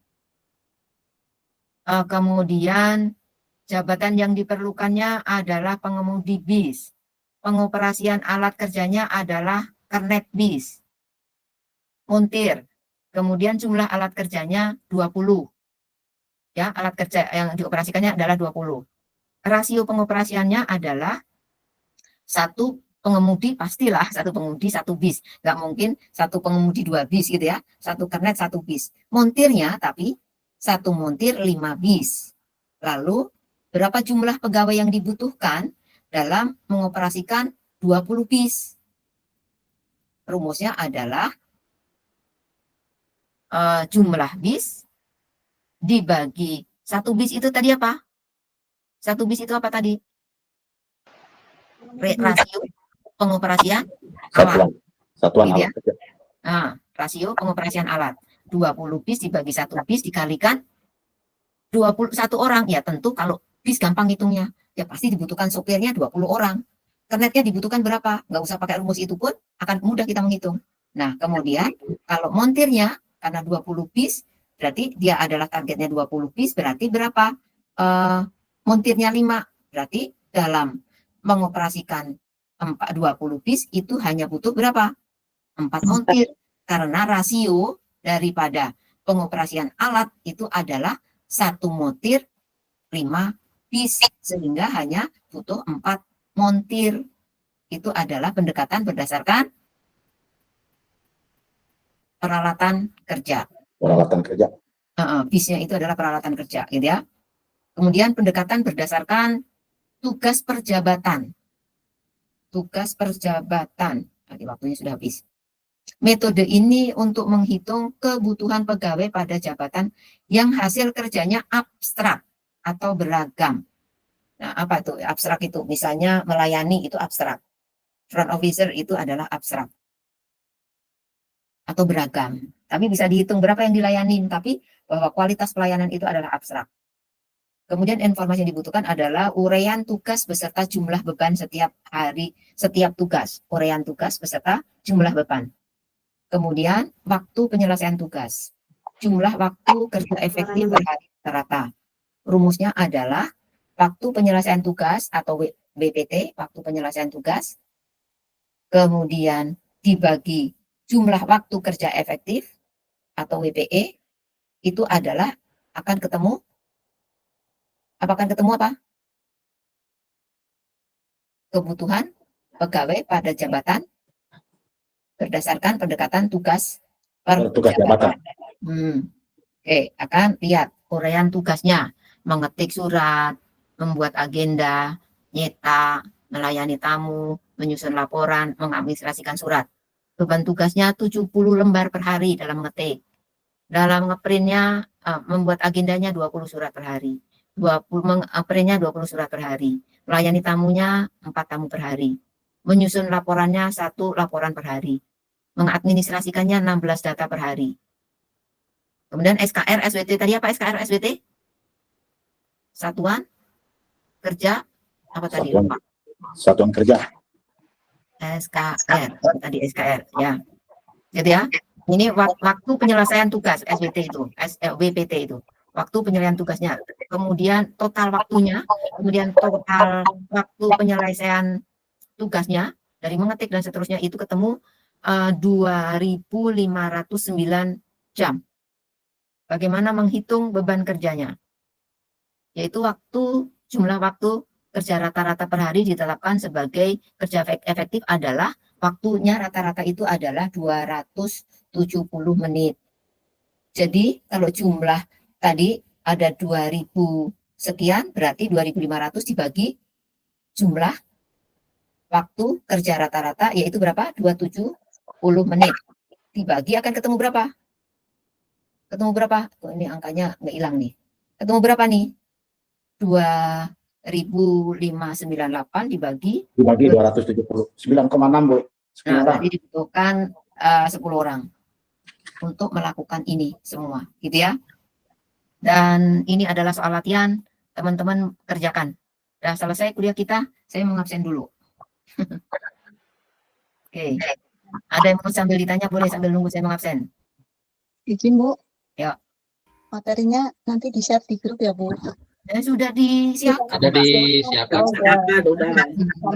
Kemudian jabatan yang diperlukannya adalah pengemudi bis. Pengoperasian alat kerjanya adalah kernet bis. Montir. Kemudian jumlah alat kerjanya 20. Ya, alat kerja yang dioperasikannya adalah 20. Rasio pengoperasiannya adalah 1 pengemudi, pastilah 1 pengemudi 1 bis. Nggak mungkin 1 pengemudi 2 bis gitu ya. 1 kernet 1 bis. Montirnya tapi 1 montir 5 bis. Lalu berapa jumlah pegawai yang dibutuhkan dalam mengoperasikan 20 bis? Rumusnya adalah jumlah bis dibagi 1 bis itu tadi apa? 1 bis itu apa tadi? Rasio pengoperasian alat. Satuan Gitu ya. alat kerja. Nah, rasio pengoperasian alat. 20 bis dibagi 1 bis dikalikan 21 orang. Ya tentu kalau bis gampang hitungnya. Ya pasti dibutuhkan sopirnya 20 orang. Kernetnya dibutuhkan berapa? Nggak usah pakai rumus itu pun akan mudah kita menghitung. Nah, kemudian kalau montirnya karena 20 bis, berarti dia adalah targetnya 20 bis, berarti berapa? Montirnya 5. Berarti dalam mengoperasikan 20 bis itu hanya butuh berapa? 4 montir. Karena rasio daripada pengoperasian alat itu adalah 1 montir 5 bis, sehingga hanya butuh 4 montir. Itu adalah pendekatan berdasarkan peralatan kerja. Peralatan kerja. Bisnya itu adalah peralatan kerja, gitu ya. Kemudian pendekatan berdasarkan tugas perjabatan. Tugas perjabatan. Nanti waktunya sudah habis. Metode ini untuk menghitung kebutuhan pegawai pada jabatan yang hasil kerjanya abstrak atau beragam. Nah, apa itu abstrak itu? Misalnya melayani itu abstrak. Front officer itu adalah abstrak. Atau beragam. Tapi bisa dihitung berapa yang dilayanin, tapi bahwa kualitas pelayanan itu adalah abstrak. Kemudian informasi yang dibutuhkan adalah uraian tugas beserta jumlah beban setiap hari, setiap tugas. Uraian tugas beserta jumlah beban. Kemudian waktu penyelesaian tugas. Jumlah waktu kerja efektif per hari rata-rata. Rumusnya adalah waktu penyelesaian tugas atau WPT, waktu penyelesaian tugas. Kemudian dibagi jumlah waktu kerja efektif atau WPE, itu adalah akan ketemu apa? Kebutuhan pegawai pada jabatan berdasarkan pendekatan tugas per jabatan. Oke, akan lihat uraian tugasnya, mengetik surat, membuat agenda, nyetak, melayani tamu, menyusun laporan, mengadministrasikan surat. Beban tugasnya 70 lembar per hari dalam mengetik. Dalam ngeprintnya, membuat agendanya 20 surat per hari. Printnya 20 surat per hari. Melayani tamunya 4 tamu per hari. Menyusun laporannya 1 laporan per hari. Mengadministrasikannya 16 data per hari. Kemudian SKR, SWT, tadi apa SKR, SWT? Satuan kerja, apa tadi? Satuan kerja. SKR, tadi SKR, ya. Jadi ya, ini waktu penyelesaian tugas, SWT itu, WPT itu. Waktu penyelesaian tugasnya. Kemudian total waktunya, kemudian total waktu penyelesaian tugasnya, dari mengetik dan seterusnya, itu ketemu 2.509 jam. Bagaimana menghitung beban kerjanya? Yaitu jumlah waktu kerja rata-rata per hari ditetapkan sebagai kerja efektif adalah waktunya rata-rata itu adalah 270 menit. Jadi kalau jumlah tadi ada 2.000 sekian, berarti 2.500 dibagi jumlah waktu kerja rata-rata, yaitu berapa? 270 menit. Dibagi akan ketemu berapa? Ketemu berapa? Oh, ini angkanya nggak hilang nih. Ketemu berapa nih? 2.598 dibagi 279,6, Bu. Nah, jadi dibutuhkan 10 orang untuk melakukan ini semua, gitu ya. Dan ini adalah soal latihan, teman-teman kerjakan. Udah selesai kuliah kita, saya mau ngabsen dulu. Oke. Ada yang mau sambil ditanya boleh sambil nunggu saya mengabsen. Izin Bu. Ya. Materinya nanti di-share di grup ya Bu. Sudah disiapkan. Ada disiapkan. Sudah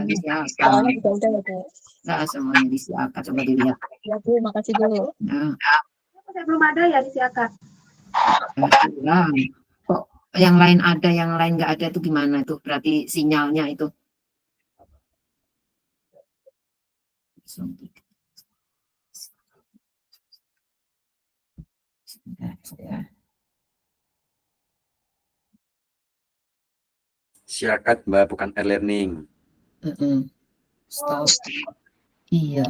disiapkan. Udah ya Bu. Nah, semuanya disiapkan, coba dilihat. Ya Bu, makasih Bu. Nah, Saya belum ada ya disiapkan. nah, kok yang lain ada, yang lain nggak ada itu gimana tuh? Berarti sinyalnya itu. Siakat Mbak, bukan e-learning. Stop. Iya.